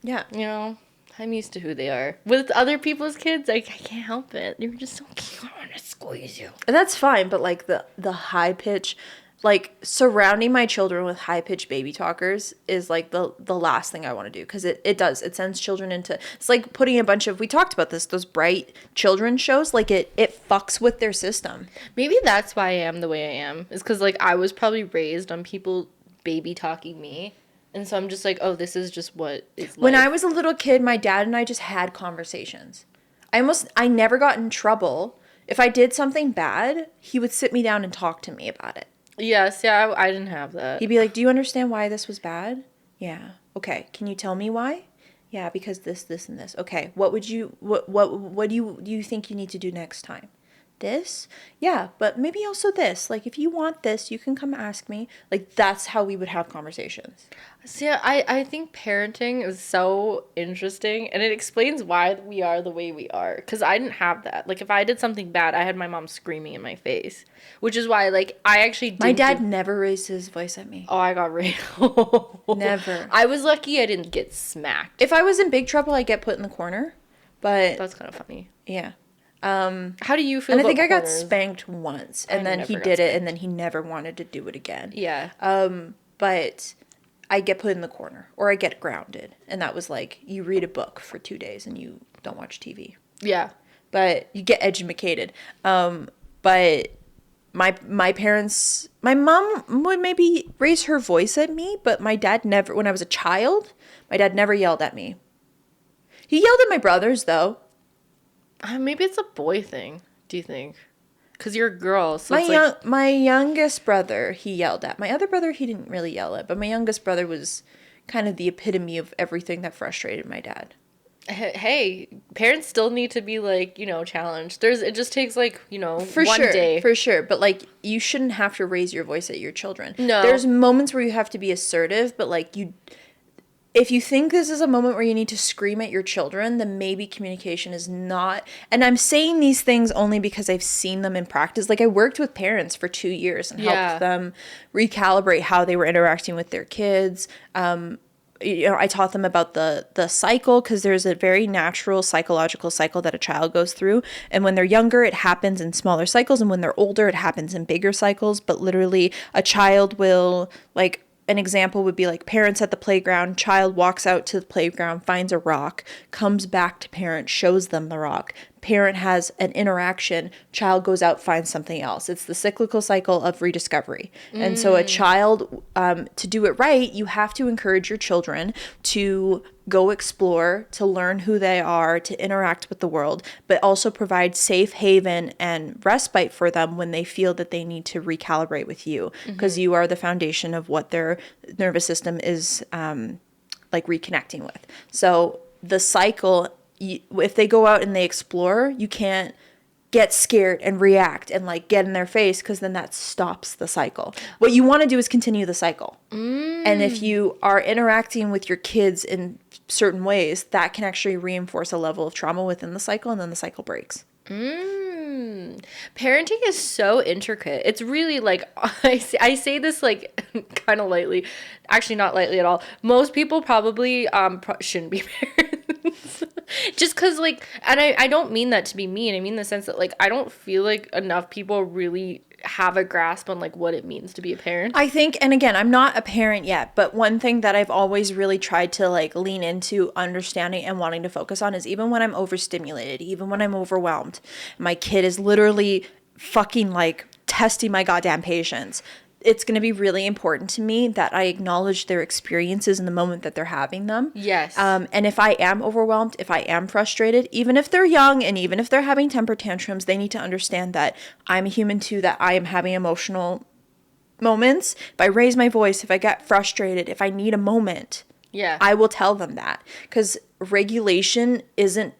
Yeah, you know, I'm used to who they are. With other people's kids, I can't help it. They're just so cute. I want to squeeze you. And that's fine, but like the high pitch. Like, surrounding my children with high-pitched baby talkers is, like, the last thing I want to do. Because it does. It sends children into... It's like putting a bunch of... We talked about this. Those bright children shows. Like, it fucks with their system. Maybe that's why I am the way I am. Is because, like, I was probably raised on people baby talking me. And so I'm just like, oh, this is just what is life. When I was a little kid, my dad and I just had conversations. I never got in trouble. If I did something bad, he would sit me down and talk to me about it. Yes, yeah, I didn't have that. He'd be like, do you understand why this was bad? Yeah. Okay, can you tell me why? Yeah, because this, and this. Okay, what do you think you need to do next time? this? Yeah, but maybe also this. Like, if you want this, you can come ask me. Like, that's how we would have conversations. See, I think parenting is so interesting, and it explains why we are the way we are. Because I didn't have that. Like, if I did something bad, I had my mom screaming in my face. Which is why, like, I actually didn't... My dad never raised his voice at me. Oh, I got raped. Never. I was lucky I didn't get smacked. If I was in big trouble, I'd get put in the corner. But... That's kind of funny. Yeah. How do you feel and about I think corners? I got spanked once, and then he did it, and then he never wanted to do it again. Yeah. But I get put in the corner, or I get grounded, and that was like, you read a book for 2 days and you don't watch TV. Yeah. But you get educated. But my parents, my mom would maybe raise her voice at me, but my dad never, when I was a child, my dad never yelled at me. He yelled at my brothers, though. Maybe it's a boy thing, do you think? Because you're a girl, so my youngest brother, he yelled at. My other brother, he didn't really yell at, but my youngest brother was kind of the epitome of everything that frustrated my dad. Hey, parents still need to be, like, challenged. It just takes, like, for one sure, day. For sure. But, like, you shouldn't have to raise your voice at your children. No. There's moments where you have to be assertive, but, like, if you think this is a moment where you need to scream at your children, then maybe communication is not. And I'm saying these things only because I've seen them in practice. Like, I worked with parents for 2 years and helped them recalibrate how they were interacting with their kids. I taught them about the cycle, because there's a very natural psychological cycle that a child goes through. And when they're younger, it happens in smaller cycles. And when they're older, it happens in bigger cycles. But literally, a child will, like, an example would be like parents at the playground, child walks out to the playground, finds a rock, comes back to parent, shows them the rock. Parent has an interaction, child goes out, finds something else. It's the cyclical cycle of rediscovery. And so a child, to do it right, you have to encourage your children to go explore, to learn who they are, to interact with the world, but also provide safe haven and respite for them when they feel that they need to recalibrate with you, because you are the foundation of what their nervous system is like reconnecting with. So the cycle, if they go out and they explore, you can't get scared and react and like get in their face, because then that stops the cycle. What you want to do is continue the cycle. And if you are interacting with your kids in certain ways, that can actually reinforce a level of trauma within the cycle, and then the cycle breaks. Parenting is so intricate. It's really like, I say this like kind of lightly, actually not lightly at all. Most people probably shouldn't be parents. Just because, like, and I don't mean that to be mean. I mean the sense that, like, I don't feel like enough people really have a grasp on, like, what it means to be a parent. I think, and again, I'm not a parent yet, but one thing that I've always really tried to, like, lean into understanding and wanting to focus on is, even when I'm overstimulated, even when I'm overwhelmed, my kid is literally fucking, like, testing my goddamn patience. It's going to be really important to me that I acknowledge their experiences in the moment that they're having them. Yes. And if I am overwhelmed, if I am frustrated, even if they're young and even if they're having temper tantrums, they need to understand that I'm a human too, that I am having emotional moments. If I raise my voice, if I get frustrated, if I need a moment, I will tell them that. Because regulation isn't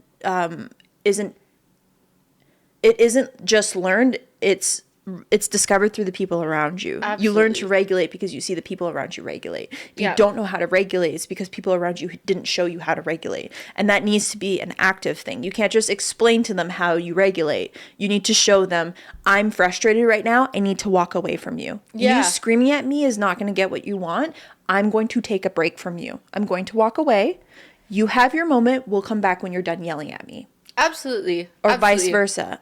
just learned, it's discovered through the people around you. Absolutely. You learn to regulate because you see the people around you regulate. If you don't know how to regulate, it's because people around you didn't show you how to regulate. And that needs to be an active thing. You can't just explain to them how you regulate. You need to show them, I'm frustrated right now. I need to walk away from you. You screaming at me is not going to get what you want. I'm going to take a break from you. I'm going to walk away. You have your moment. We'll come back when you're done yelling at me. Absolutely. Or vice versa.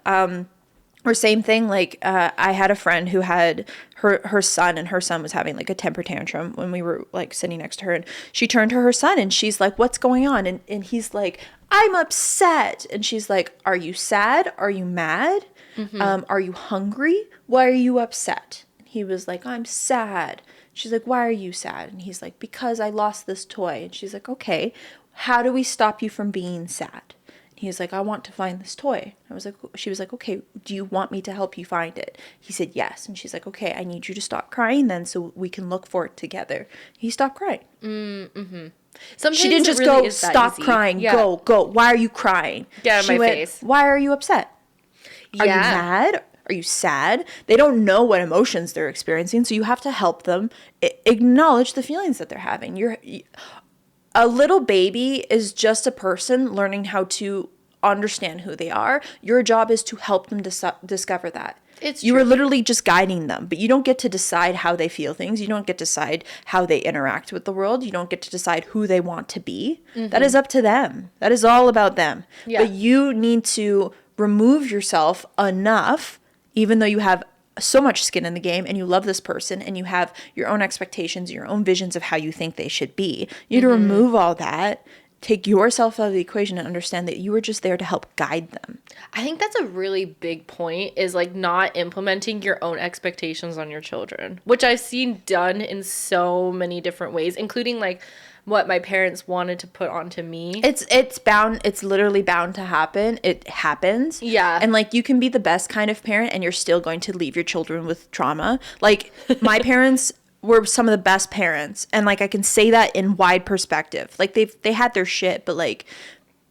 Or same thing, like, I had a friend who had her son, and her son was having, like, a temper tantrum when we were, like, sitting next to her. And she turned to her son, and she's like, what's going on? And he's like, I'm upset. And she's like, are you sad? Are you mad? Are you hungry? Why are you upset? And he was like, I'm sad. She's like, why are you sad? And he's like, because I lost this toy. And she's like, okay, how do we stop you from being sad? He's like, I want to find this toy. She was like, okay, do you want me to help you find it? He said, yes. And she's like, okay, I need you to stop crying then so we can look for it together. He stopped crying. Sometimes she didn't just really go, stop crying, go. Why are you crying? Get out of my face. Why are you upset? Are you mad? Are you sad? They don't know what emotions they're experiencing, so you have to help them acknowledge the feelings that they're having. A little baby is just a person learning how to understand who they are. Your job is to help them discover that. You are literally just guiding them, but you don't get to decide how they feel things. You don't get to decide how they interact with the world. You don't get to decide who they want to be. That is up to them. That is all about them. Yeah. But you need to remove yourself enough, even though you have so much skin in the game and you love this person and you have your own expectations, your own visions of how you think they should be. You need to remove all that. Take yourself out of the equation and understand that you were just there to help guide them. I think that's a really big point, is like not implementing your own expectations on your children, which I've seen done in so many different ways, including like what my parents wanted to put onto me. It's literally bound to happen. It happens. Yeah. And like you can be the best kind of parent and you're still going to leave your children with trauma. Like my parents were some of the best parents, and like I can say that in wide perspective. Like they had their shit, but like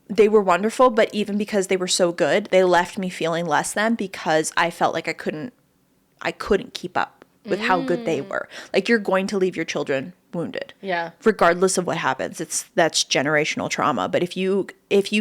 they were wonderful, but even because they were so good, they left me feeling less than because I felt like I couldn't keep up with how good they were. Like you're going to leave your children wounded. Yeah. Regardless of what happens. That's generational trauma. But if you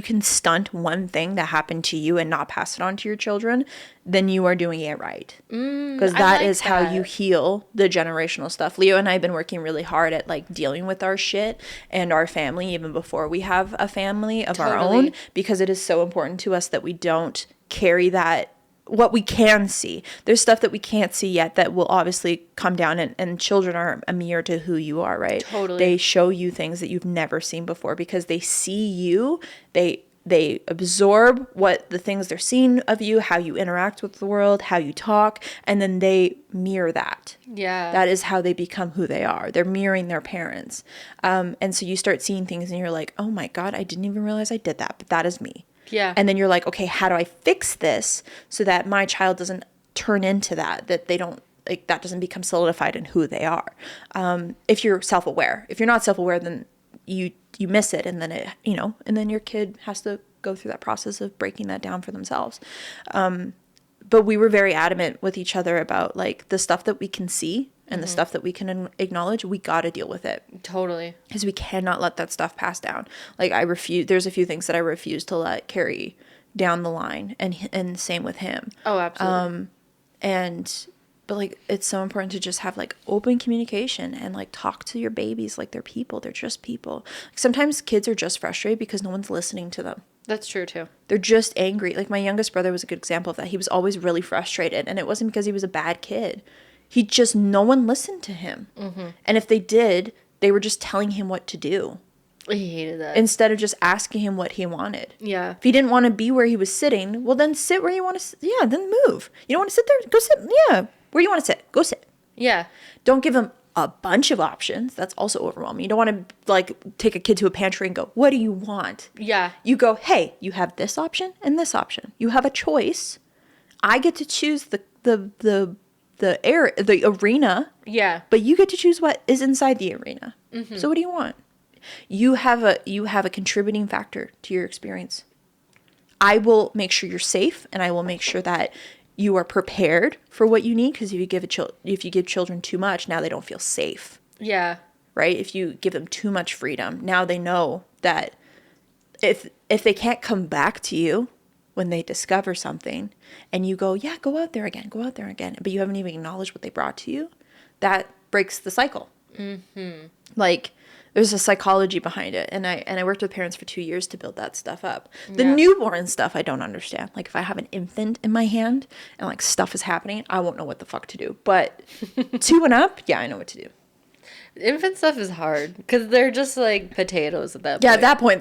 can stunt one thing that happened to you and not pass it on to your children, then you are doing it right. Because that is how you heal the generational stuff. Leo and I have been working really hard at like dealing with our shit and our family even before we have a family of our own, because it is so important to us that we don't carry that. What we can see. There's stuff that we can't see yet that will obviously come down, and children are a mirror to who you are, right? Totally. They show you things that you've never seen before because they see you. They absorb what the things they're seeing of you, how you interact with the world, how you talk, and then they mirror that. Yeah. That is how they become who they are. They're mirroring their parents. And so you start seeing things and you're like, oh my God, I didn't even realize I did that, but that is me. Yeah. And then you're like, okay, how do I fix this so that my child doesn't turn into that they don't, like, that doesn't become solidified in who they are. If you're self-aware. If you're not self-aware, then you miss it. And then and then your kid has to go through that process of breaking that down for themselves. But we were very adamant with each other about like the stuff that we can see and the stuff that we can acknowledge, we got to deal with it. Totally. Because we cannot let that stuff pass down. Like there's a few things that I refuse to let carry down the line, and same with him. Oh, absolutely. But like it's so important to just have like open communication and like talk to your babies like they're people. They're just people. Like, sometimes kids are just frustrated because no one's listening to them. That's true too. They're just angry. Like my youngest brother was a good example of that. He was always really frustrated, and it wasn't because he was a bad kid. No one listened to him. Mm-hmm. And if they did, they were just telling him what to do. I hated that. Instead of just asking him what he wanted. Yeah. If he didn't want to be where he was sitting, well, then sit where you want to sit. Yeah, then move. You don't want to sit there? Go sit. Yeah. Where you want to sit? Go sit. Yeah. Don't give him a bunch of options. That's also overwhelming. You don't want to like take a kid to a pantry and go, what do you want? Yeah. You go, hey, you have this option and this option. You have a choice. I get to choose the arena. Yeah. But you get to choose what is inside the arena. Mm-hmm. So what do you want? You have a contributing factor to your experience. I will make sure you're safe, and I will make sure that you are prepared for what you need, because if you give children too much, now they don't feel safe. Yeah. Right? If you give them too much freedom, now they know that if they can't come back to you when they discover something, and you go, yeah, go out there again, but you haven't even acknowledged what they brought to you, that breaks the cycle. Mm-hmm. Like, there's a psychology behind it, and I worked with parents for 2 years to build that stuff up. The newborn stuff I don't understand. Like, if I have an infant in my hand and like stuff is happening, I won't know what the fuck to do. But 2 and up, yeah, I know what to do. Infant stuff is hard because they're just like potatoes at that point. Yeah, at that point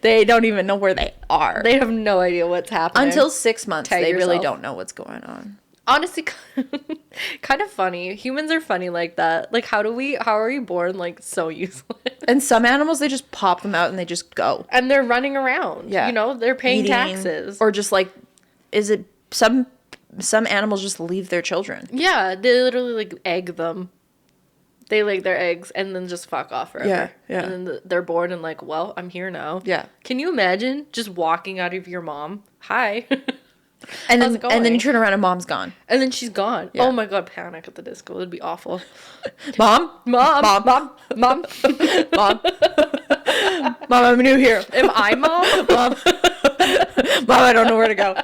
they don't even know where they are. They have no idea what's happening. Until 6 months, they really don't know what's going on. Honestly, kind of funny. Humans are funny like that. Like, how are we born like so useless? And some animals, they just pop them out and they just go. And they're running around. Yeah. They're paying taxes. Or just like, is it some animals just leave their children? Yeah, they literally like egg them. They lay their eggs and then just fuck off forever. Yeah, yeah. And then they're bored and like, well, I'm here now. Yeah. Can you imagine just walking out of your mom? Hi. And How's it then you going? turn around and mom's gone. And then she's gone. Yeah. Oh my god, Panic at the Disco. It'd be awful. Mom? Mom. Mom. Mom. Mom. Mom. Mom, I'm new here. Am I mom? Mom, I don't know where to go.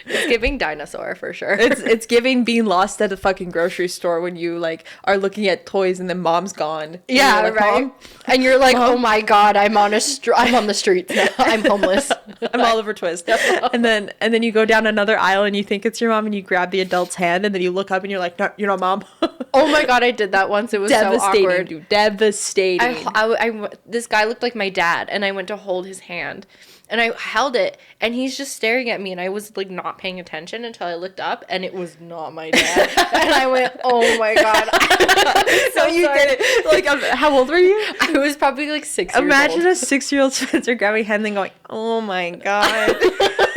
It's giving dinosaur for sure. It's giving being lost at a fucking grocery store when you like are looking at toys and then mom's gone. And yeah, you're like, right. Mom? And you're like, Mom? oh my god, I'm on the streets now. I'm homeless. I'm Oliver Twist. And then you go down another aisle and you think it's your mom and you grab the adult's hand and then you look up and you're like, no, you're not mom. Oh my god, I did that once. It was so Devastating, awkward. dude. Devastating. This guy looked like my dad, and I went to hold his hand, and I held it, and he's just staring at me, and I was like not paying attention until I looked up, and it was not my dad, and I went, oh my god. So you did it. Like, how old were you? I was probably like 6 years Imagine old. a 6-year-old Spencer grabbing hand and going, oh my god.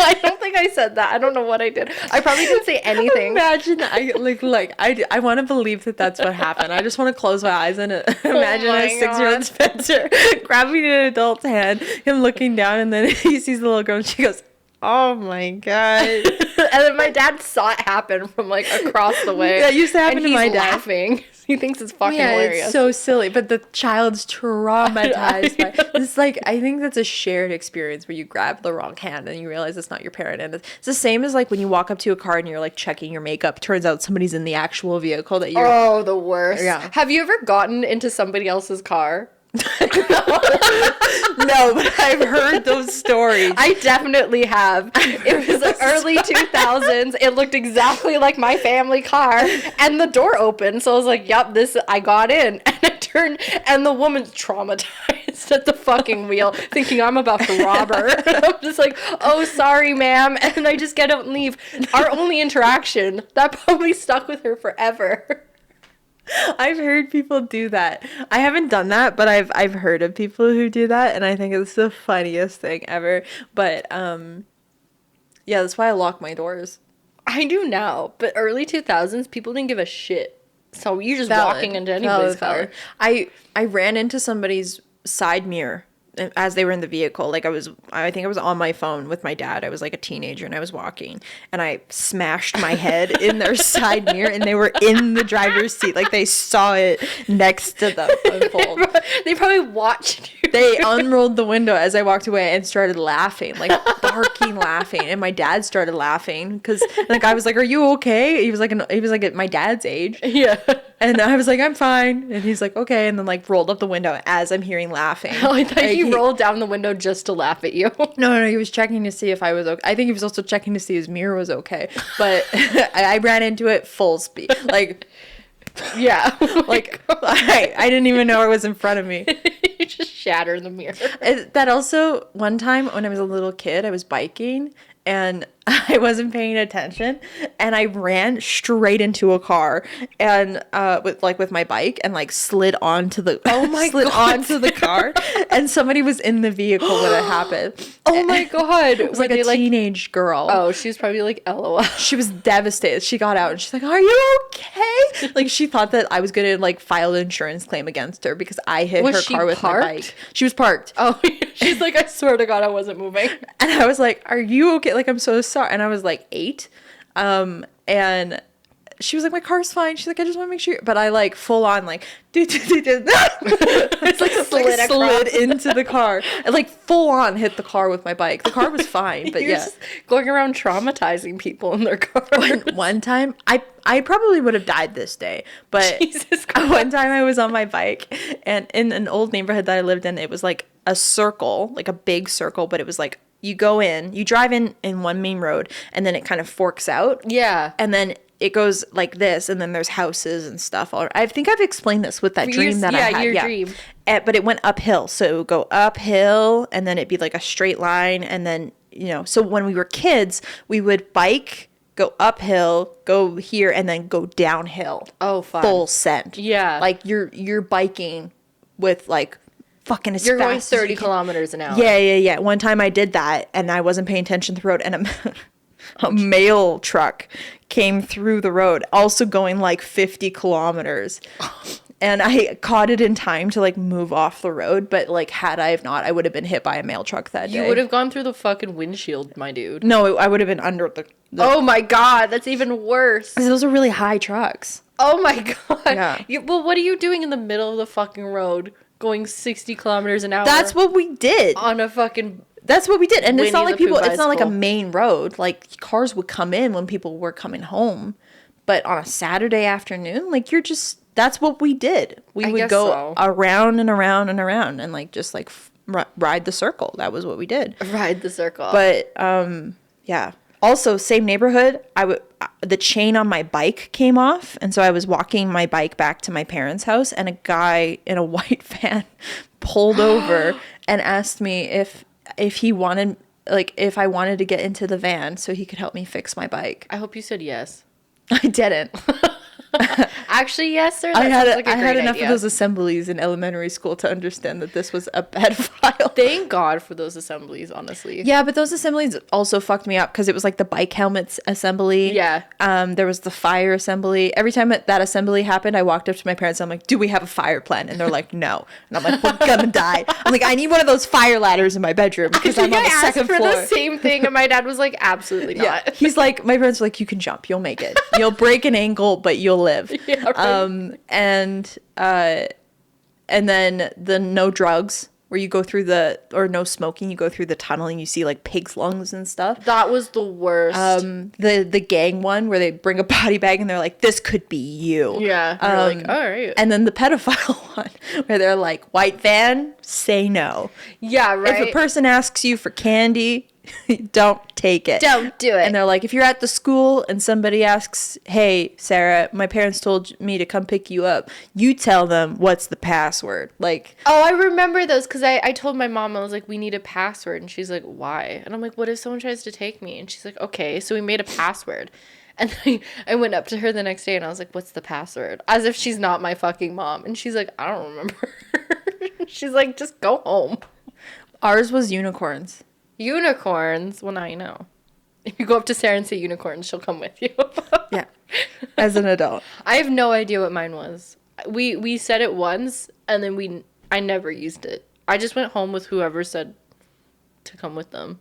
I don't think I said that. I don't know what I did. I probably didn't say anything. Imagine I want to believe that that's what happened. I just want to close my eyes and imagine my a 6-year-old God. Spencer grabbing an adult's hand, him looking down, and then he sees the little girl and she goes, oh my god. And then my dad saw it happen from like across the way. That used to happen and to my he's dad. laughing. He thinks it's fucking Yeah, hilarious. it's so silly, but the child's traumatized by I know. it's like I think that's a shared experience where you grab the wrong hand and you realize it's not your parent, and it's the same as like when you walk up to a car and you're like checking your makeup, turns out somebody's in the actual vehicle that you're Oh, the worst. Yeah. Have you ever gotten into somebody else's car? No, but I've heard those stories. I definitely have. It was the early 2000s. It looked exactly like my family car, and the door opened. So I was like, yep, I got in. And I turned, and the woman's traumatized at the fucking wheel, thinking I'm about to rob her. I'm just like, oh, sorry, ma'am. And I just get out and leave. Our only interaction, that probably stuck with her forever. I've heard people do that. I haven't done that, but I've heard of people who do that, and I think it's the funniest thing ever. But yeah, that's why I lock my doors. I do now, but early 2000s, people didn't give a shit. So you're just Valid. walking into anybody's car. I ran into somebody's side mirror as they were in the vehicle. Like I think I was on my phone with my dad. I was like a teenager and I was walking and I smashed my head in their side mirror and they were in the driver's seat. Like they saw it next to them unfold. They probably watched you. They unrolled the window as I walked away and started laughing, like barking, laughing. And my dad started laughing because the guy was like, "Are you okay?" He was like at my dad's age. Yeah. And I was like, "I'm fine." And he's like, "Okay." And then like rolled up the window as I'm hearing laughing. Oh, I thought Like, he rolled down the window just to laugh at you. No, he was checking to see if I was okay. I think he was also checking to see his mirror was okay. But I ran into it full speed. Like, Yeah. like I didn't even know it was in front of me. You just shattered the mirror. That also, one time when I was a little kid, I was biking and I wasn't paying attention and I ran straight into a car and with my bike and like slid onto the onto the car and somebody was in the vehicle when it happened. Oh my god. It was like a teenage girl. Oh, she was probably like, LOL. She was devastated. She got out and she's like, "Are you okay?" Like she thought that I was gonna like file an insurance claim against her because I hit her car with my bike. She was parked. Oh, she's like, I swear to God, I wasn't moving. And I was like, "Are you okay?" Like, I'm so sorry. And I was like 8. And she was like, "My car's fine." She's like, "I just want to make sure." But I like full on like, it's like slid into the car. I like full on hit the car with my bike. The car was fine, but You're yeah. just going around traumatizing people in their car. One time, I probably would have died this day, but Jesus Christ. one time I was on my bike and in an old neighborhood that I lived in, it was like a circle, like a big circle, but it was like you drive in one main road and then it kind of forks out. Yeah. And then it goes like this, and then there's houses and stuff. I think I've explained this with that dream that I had. Your dream. But it went uphill. So it would go uphill, and then it'd be like a straight line. And then, so when we were kids, we would bike, go uphill, go here, and then go downhill. Oh, fun. Full send. Yeah. Like you're biking with like fucking as You're fast going as you 30 can. kilometers an hour. Yeah. One time I did that, and I wasn't paying attention to the road, and a mail truck came through the road, also going like 50 kilometers. And I caught it in time to like move off the road, but like had I have not, I would have been hit by a mail truck that day. You would have gone through the fucking windshield, my dude. No, I would have been under the oh my god, that's even worse. Those are really high trucks. Oh my god. Yeah. Well, what are you doing in the middle of the fucking road going 60 kilometers an hour? That's what we did. On a fucking... That's what we did. And it's not like people, it's not like a bicycle. main road. Like cars would come in when people were coming home. But on a Saturday afternoon, like you're just, that's what we did. We would go around and around and around and like just like ride the circle. That was what we did. Ride the circle. But yeah. Also, same neighborhood. The chain on my bike came off, and so I was walking my bike back to my parents' house, and a guy in a white van pulled over and asked me if he wanted, like, if I wanted to get into the van so he could help me fix my bike. I hope you said yes. I didn't. Actually, yes, sir. I had enough of those assemblies in elementary school to understand that this was a pedophile. Thank God for those assemblies, honestly. Yeah, but those assemblies also fucked me up because it was like the bike helmets assembly. Yeah. There was the fire assembly. Every time that assembly happened, I walked up to my parents and I'm like, do we have a fire plan? And they're like, no. And I'm like, we're gonna die. I'm like, I need one of those fire ladders in my bedroom because I'm on the second floor. I asked for the same thing and my dad was like, absolutely not. Yeah. He's like, my parents were like, you can jump, you'll make it. You'll break an ankle, but you'll live. Yeah, right. And then the no drugs, where you go through or no smoking, you go through the tunnel and you see like pig's lungs and stuff. That was the worst. The gang one where they bring a body bag and they're like, this could be you. Yeah. You're like, all right. And then the pedophile one where they're like, white van, say no. Yeah, right. If a person asks you for candy, don't take it. Don't do it. And they're like, if you're at the school and somebody asks, hey, Sarah, my parents told me to come pick you up, you tell them what's the password. Like, oh, I remember those because I told my mom, I was like, we need a password. And she's like, why? And I'm like, what if someone tries to take me? And she's like, okay. So we made a password. And I went up to her the next day and I was like, what's the password? As if she's not my fucking mom. And she's like, I don't remember. She's like, just go home. Ours was unicorns. Unicorns? Well, now you know. If you go up to Sarah and say unicorns, she'll come with you. Yeah. As an adult. I have no idea what mine was. We said it once, and then I never used it. I just went home with whoever said to come with them.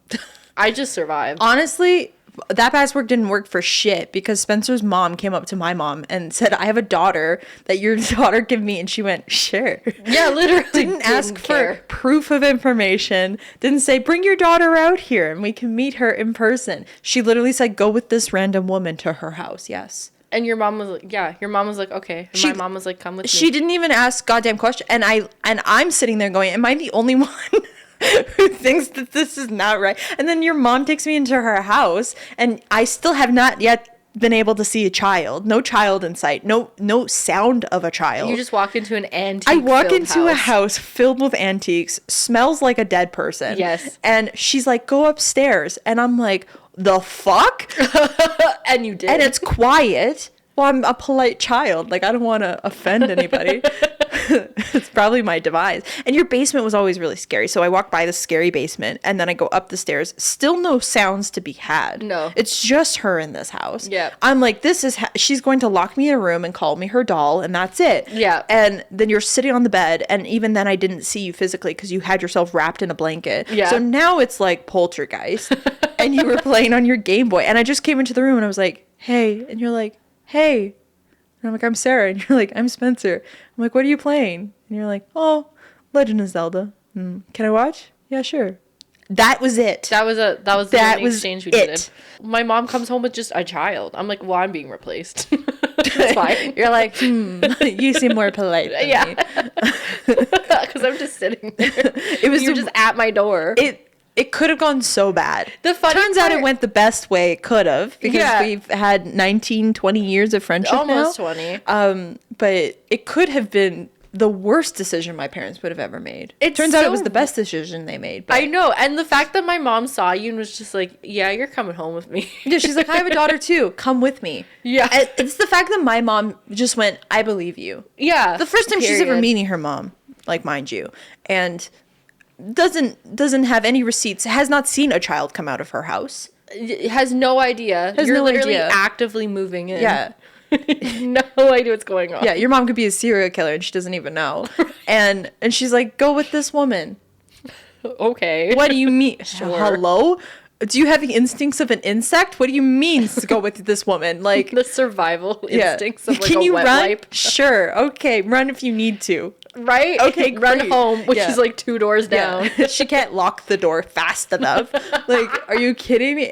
I just survived. Honestly, that password didn't work for shit because Spencer's mom came up to my mom and said, I have a daughter that your daughter give me. And she went, sure. Yeah, literally. Didn't ask for proof of information. Didn't say, bring your daughter out here and we can meet her in person. She literally said, go with this random woman to her house. Yes. And your mom was like, yeah, your mom was like, okay. And my mom was like, come with me. She didn't even ask goddamn question. And I'm sitting there going, am I the only one who thinks that this is not right? And then your mom takes me into her house and I still have not yet been able to see a child. No child in sight. No sound of a child. You just walk into an antique. I walk into a house filled with antiques, smells like a dead person. Yes. And she's like, go upstairs. And I'm like, the fuck? And you did. And it's quiet. Well, I'm a polite child. Like, I don't want to offend anybody. It's probably my demise. And your basement was always really scary. So I walk by the scary basement and then I go up the stairs. Still no sounds to be had. No. It's just her in this house. Yeah. I'm like, she's going to lock me in a room and call me her doll and that's it. Yeah. And then you're sitting on the bed and even then I didn't see you physically because you had yourself wrapped in a blanket. Yeah. So now it's like poltergeist. And you were playing on your Game Boy. And I just came into the room and I was like, hey. And you're like, hey. And I'm like, I'm Sarah. And you're like, I'm Spencer. I'm like, what are you playing? And you're like, oh, Legend of Zelda. Can I watch? Yeah, sure. That was it. That was the only exchange we did. My mom comes home with just a child. I'm like, well, I'm being replaced. It's fine. You're like, you seem more polite than me. Because I'm just sitting there. You're just at my door. It could have gone so bad. Turns out it went the best way it could have because we've had 19, 20 years of friendship Almost now. 20. But it could have been the worst decision my parents would have ever made. It turns out it was the best decision they made. But I know. And the fact that my mom saw you and was just like, yeah, you're coming home with me. Yeah, she's like, I have a daughter too. Come with me. Yeah. It's the fact that my mom just went, I believe you. Yeah. The first time she's ever meeting her mom, like, mind you. And doesn't have any receipts, has not seen a child come out of her house. Has no idea. You're literally actively moving in. Yeah. No idea what's going on. Yeah, your mom could be a serial killer and she doesn't even know. And she's like, go with this woman. Okay. What do you mean? Sure. Hello? Do you have the instincts of an insect? What do you mean to go with this woman? Like the survival instincts of like Can a you wet run? wipe. Sure. Okay, run if you need to. Right? Okay, Run great. home, which Yeah. is like 2 doors down. Yeah. She can't lock the door fast enough. Like, are you kidding me?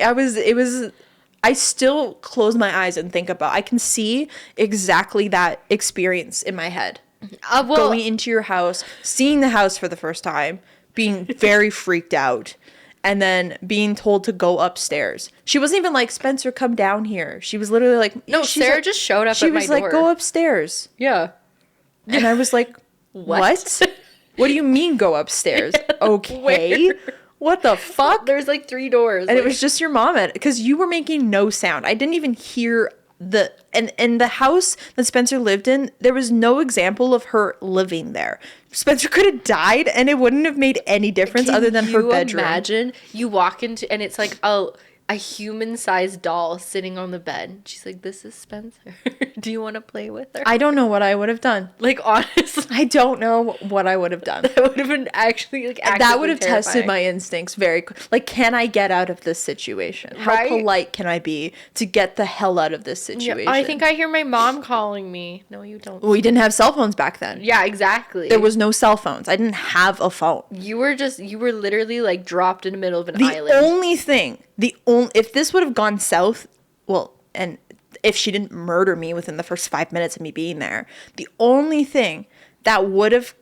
I still close my eyes and think about, I can see exactly that experience in my head. Going into your house, seeing the house for the first time, being very freaked out, and then being told to go upstairs. She wasn't even like, Spencer, come down here. She was literally like, No, she's Sarah like, just showed up she at my was door. like, go upstairs. Yeah. And I was like, what? What do you mean go upstairs? Okay. Where? What the fuck? There's like 3 doors. And it was just your mom because you were making no sound. I didn't even hear and the house that Spencer lived in, there was no example of her living there. Spencer could have died and it wouldn't have made any difference other than her bedroom. Imagine you walk into and it's like a human-sized doll sitting on the bed. She's like, "This is Spencer. Do you want to play with her?" I don't know what I would have done. Like, honestly, I don't know what I would have done. that would have been actually like That would have terrifying. tested my instincts very like, can I get out of this situation? How Right? polite can I be to get the hell out of this situation? Yeah, I think I hear my mom calling me. No, you don't. we didn't have cell phones back then. Yeah, exactly. There was no cell phones. I didn't have a phone. You were literally like dropped in the middle of an The island. only thing, if this would have gone south, well, and if she didn't murder me within the first 5 minutes of me being there, the only thing that would have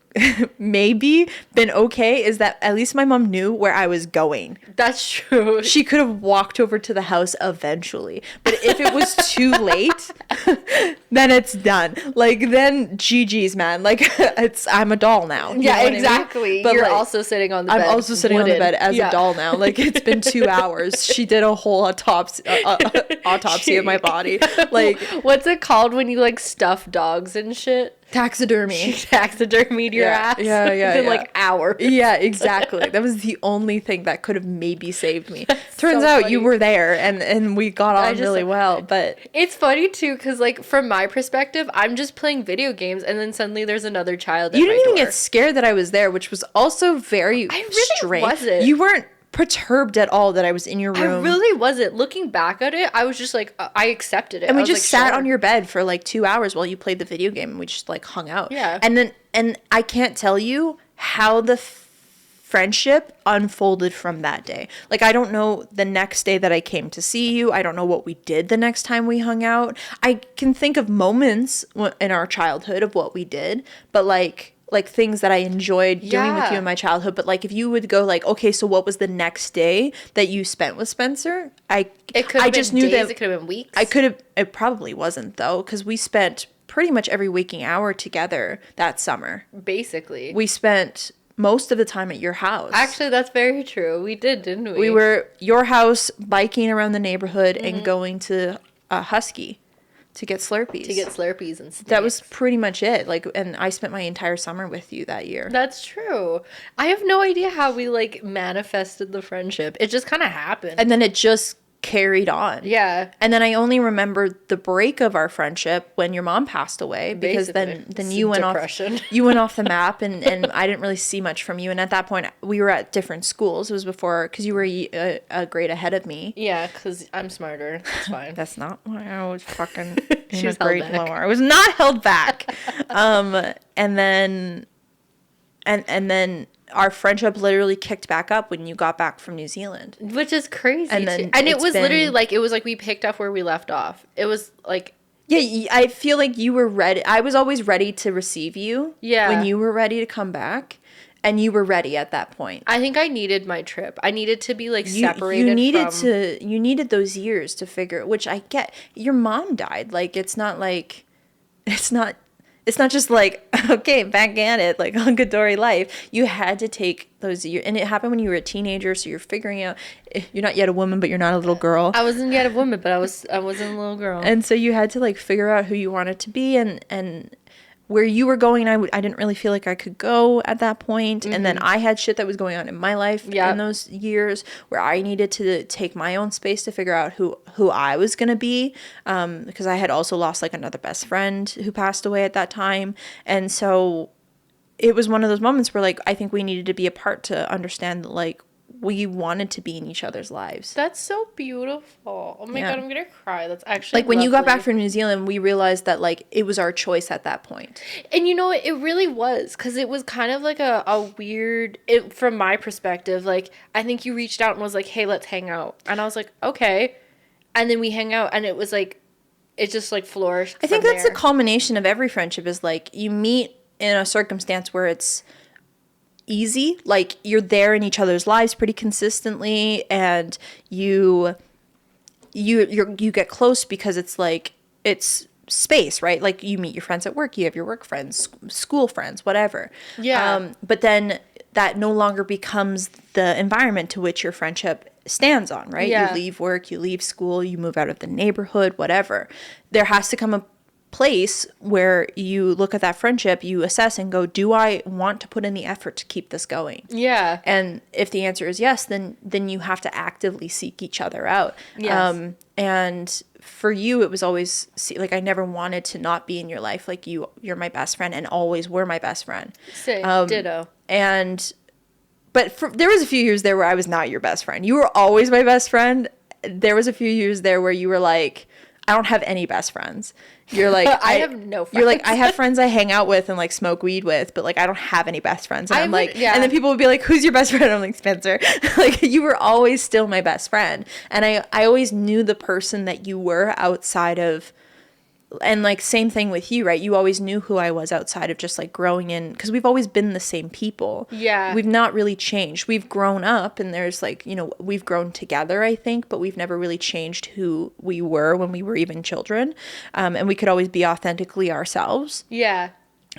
maybe been okay is that at least my mom knew where I was going. That's true. She could have walked over to the house eventually. But if it was too late, then it's done. Like, then GG's, man. Like, I'm a doll now. You know Yeah, what I mean? exactly. But You're like, also sitting on the bed. I'm also sitting on the bed as Yeah. a doll now. Like, it's been 2 hours. She did a whole autopsy of my body. Like, What's it called when you like stuff dogs and shit? taxidermy. Taxidermied your ass. Yeah, Within yeah. like hours. Yeah, exactly. That was the only thing that could have maybe saved me. Turns so out funny. you were there and we got on just- really well, but It's funny too, because like from my perspective, I'm just playing video games, and then suddenly there's another child at you my didn't even door. get scared that I was there, which was also very I really strange. wasn't. You weren't perturbed at all that I was in your I room. really wasn't. Looking back at it, I was just like, I accepted it. And I we was just like, sat sure. on your bed for like 2 hours while you played the video game and we just like hung out. Yeah. And I can't tell you how the friendship unfolded from that day. Like, I don't know the next day that I came to see you. I don't know what we did the next time we hung out. I can think of moments in our childhood of what we did, but like things that I enjoyed doing with Yeah. you in my childhood. But like, if you would go like, okay, so what was the next day that you spent with Spencer? It could have I been just knew days, that it could have been weeks. it probably wasn't though, because we spent pretty much every waking hour together that summer. Basically. We spent most of the time at your house. Actually, that's very true. We did, didn't we? We were your house, biking around the neighborhood and going to Husky to get Slurpees. to get Slurpees and snacks. That was pretty much it. Like, and I spent my entire summer with you that year. That's true. I have no idea how we like manifested the friendship. It just kind of happened. And then it just carried on. Yeah. And then I only remember the break of our friendship when your mom passed away, because then Basically. you went Depression. off you went off the map and I didn't really see much from you. And at that point we were at different schools. It was before, because you were a grade ahead of me. Yeah, because I'm smarter. It's fine. That's not why I was fucking She in a was held grade back. lower. I was not held back. And then our friendship literally kicked back up when you got back from New Zealand. Which is crazy. And then too. And it it's was literally been- like, it was like we picked up where we left off. It was like, Yeah, I feel like you were ready. I was always ready to receive you. Yeah. When you were ready to come back, and you were ready at that point. I think I needed my trip. I needed to be like You separated needed from... you needed those years to figure, which I get. Your mom died. Like, it's not just like, okay, back at it, like hunky-dory life. You had to take those years, and it happened when you were a teenager, so you're figuring out, you're not yet a woman, but you're not a little girl. I wasn't yet a woman, but I wasn't a little girl. And so you had to like figure out who you wanted to be, and where you were going, I didn't really feel like I could go at that point. And then I had shit that was going on in my life in those years where I needed to take my own space to figure out who I was going to be. Because I had also lost like another best friend who passed away at that time. And so it was one of those moments where like, I think we needed to be apart to understand that like, we wanted to be in each other's lives. That's so beautiful. Oh my God, I'm gonna cry. That's actually like when lovely. you got back from New Zealand, we realized that like it was our choice at that point. And you know what? It really was, because it was kind of like a weird, from my perspective, like I think you reached out and was like, hey, let's hang out. And I was like, okay. And then we hang out and it was like, it just like flourished. I think that's the culmination of every friendship is like you meet in a circumstance where it's easy, like you're there in each other's lives pretty consistently, and you get close because it's like it's space, right? Like you meet your friends at work, you have your work friends, school friends, whatever. But then that no longer becomes the environment to which your friendship stands on, right? You leave work, you leave school, you move out of the neighborhood, whatever. There has to come a place where you look at that friendship, you assess and go, do I want to put in the effort to keep this going? Yeah. And if the answer is yes, then you have to actively seek each other out. Yes. And for you, it was always like I never wanted to not be in your life. Like you're my best friend and always were my best friend. Same. Ditto. But there was a few years there where I was not your best friend. You were always my best friend. There was a few years there where you were like, I don't have any best friends. You're like, I have no friends. You're like, I have friends I hang out with and like smoke weed with, but like I don't have any best friends. And I'm like, and then people would be like, who's your best friend? I'm like, Spencer. Like you were always still my best friend. And I always knew the person that you were outside of, and like same thing with you, right? You always knew who I was outside of just like growing in, because we've always been the same people. Yeah. We've not really changed. We've grown up and there's like, you know, we've grown together, I think, but we've never really changed who we were when we were even children. And we could always be authentically ourselves. Yeah.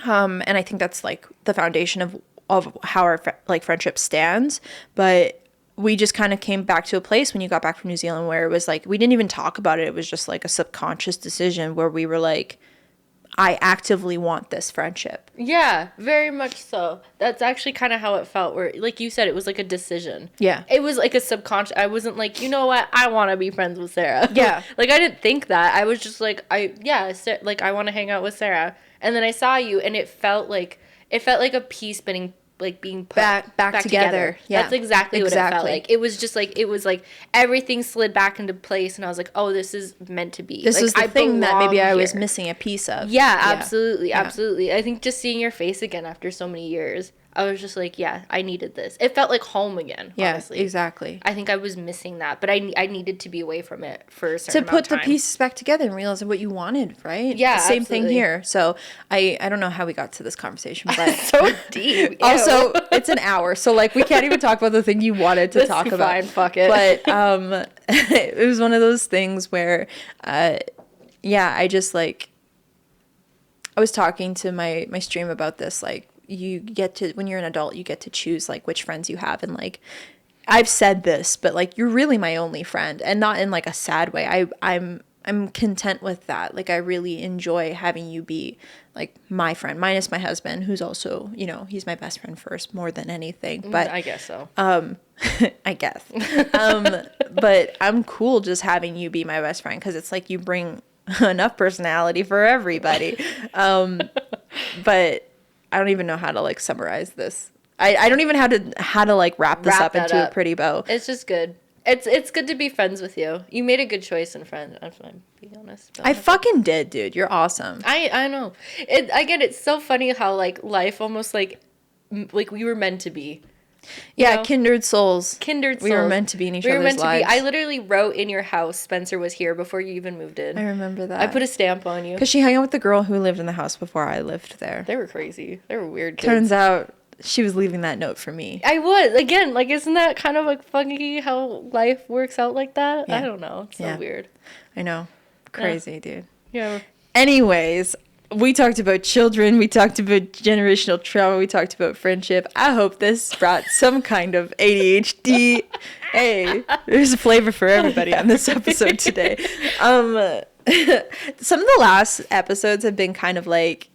And I think that's like the foundation of how our friendship stands. But we just kind of came back to a place when you got back from New Zealand where it was like, we didn't even talk about it. It was just like a subconscious decision where we were like, I actively want this friendship. Yeah, very much so. That's actually kind of how it felt, where, like you said, it was like a decision. Yeah. It was like a subconscious. I wasn't like, you know what, I want to be friends with Sarah. Yeah. Like, I didn't think that. I was just like, I want to hang out with Sarah. And then I saw you, and it felt like a piece being put back together. Yeah. That's exactly what it felt like. It was just like, it was like everything slid back into place, and I was like, oh, this is meant to be. This like, is the thing that maybe I was here. missing a piece of. Yeah, absolutely. Absolutely. I think just seeing your face again after so many years, I was just like, yeah, I needed this. It felt like home again, honestly. Yeah, exactly. I think I was missing that, but I needed to be away from it for a certain to put amount of time. the pieces back together and realize what you wanted, right? Yeah, same absolutely. thing here. So I don't know how we got to this conversation, but so deep. Also, it's an hour, so like we can't even talk about the thing you wanted to talk about. Fine, fuck it. But it was one of those things where, I just like, I was talking to my stream about this, like, you get to, when you're an adult, you get to choose like which friends you have, and like I've said this, but like you're really my only friend, and not in like a sad way. I'm content with that. Like I really enjoy having you be like my friend, minus my husband, who's also, you know, he's my best friend first more than anything. But I guess so. I guess. But I'm cool just having you be my best friend, because it's like you bring enough personality for everybody. But I don't even know how to like summarize this. I don't even know how to like wrap this up into a pretty bow. It's just good. It's good to be friends with you. You made a good choice in friend. I'm being honest. I fucking did, dude. You're awesome. I know. It's so funny how like life almost like we were meant to be. Yeah, you know? Kindred souls. We were meant to be in each other's lives. I literally wrote in your house, Spencer was here before you even moved in. I remember that. I put a stamp on you. Because she hung out with the girl who lived in the house before I lived there. They were crazy. They were weird kids. Turns out she was leaving that note for me. I was. Again, like, isn't that kind of like funny how life works out like that? Yeah. I don't know. It's so weird. I know. Crazy, dude. Yeah. Anyways, we talked about children. We talked about generational trauma. We talked about friendship. I hope this brought some kind of ADHD. Hey, there's a flavor for everybody on this episode today. Some of the last episodes have been kind of like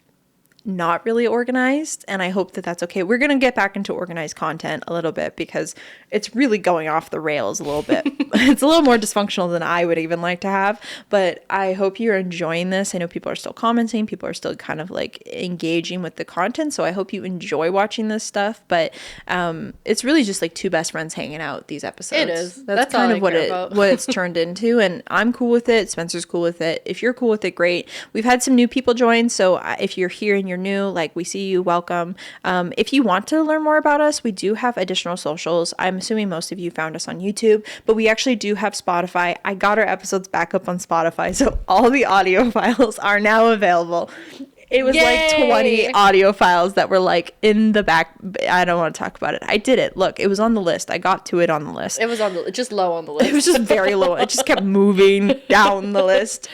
not really organized, and I hope that that's okay. We're going to get back into organized content a little bit because it's really going off the rails a little bit. It's a little more dysfunctional than I would even like to have, but I hope you're enjoying this. I know people are still commenting, people are still kind of like engaging with the content, so I hope you enjoy watching this stuff, but it's really just like two best friends hanging out these episodes. It is. That's kind of what it's turned into, and I'm cool with it. Spencer's cool with it. If you're cool with it, great. We've had some new people join, so if you're here and you're new, like, we see you, welcome. If you want to learn more about us, we do have additional socials. I'm assuming most of you found us on YouTube, but we actually do have Spotify. I got our episodes back up on Spotify, so all the audio files are now available. It was like 20 audio files that were like in the back. I don't want to talk about it. I did it. Look, it was on the list. I got to it on the list. It was just low on the list. It was just very low. It just kept moving down the list.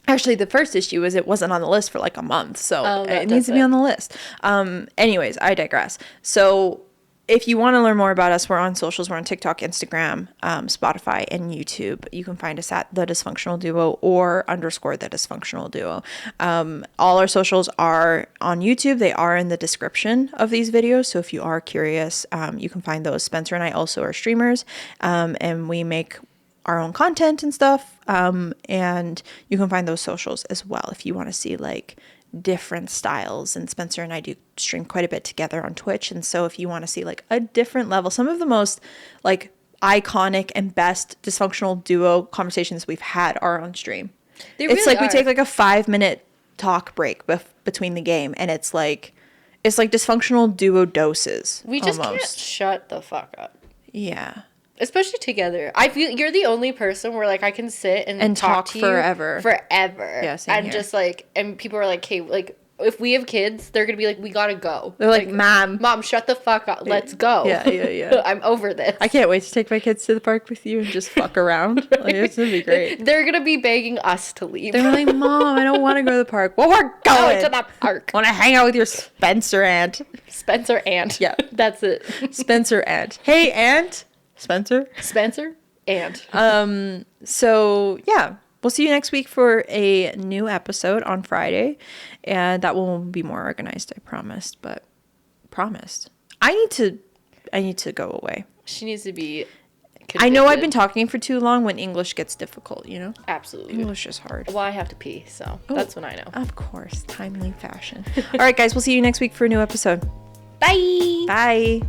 Actually, the first issue was it wasn't on the list for like a month, so it needs to be on the list. Anyways, I digress. So if you want to learn more about us, we're on socials. We're on TikTok, Instagram, Spotify, and YouTube. You can find us at The Dysfunctional Duo or _ The Dysfunctional Duo. All our socials are on YouTube. They are in the description of these videos, so if you are curious, you can find those. Spencer and I also are streamers, and we make our own content and stuff, and you can find those socials as well if you want to see like different styles. And Spencer and I do stream quite a bit together on Twitch, and so if you want to see like a different level, some of the most like iconic and best dysfunctional duo conversations we've had are on stream. It's like we take like a 5-minute talk break between the game, and it's like dysfunctional duo doses. We just can't shut the fuck up. Yeah. Especially together. I feel you're the only person where like I can sit and talk to forever. Yeah, and here. Just like, and people are like, hey, like if we have kids, they're gonna be like, we gotta go. They're like, mom, shut the fuck up. Let's go. Yeah. I'm over this. I can't wait to take my kids to the park with you and just fuck around. Like, it's gonna be great. They're gonna be begging us to leave. They're like, Mom, I don't want to go to the park. Well, we're going to the park. Want to hang out with your Spencer aunt. Spencer aunt. Yeah, that's it. Spencer aunt. Hey, aunt. Spencer and so yeah, we'll see you next week for a new episode on Friday, and that will be more organized, I promised. I need to go away. She needs to be convicted. I know I've been talking for too long when English gets difficult, you know? Absolutely. English is hard. Well, I have to pee, so that's when I know. Of course, timely fashion. All right, guys, we'll see you next week for a new episode. Bye. Bye.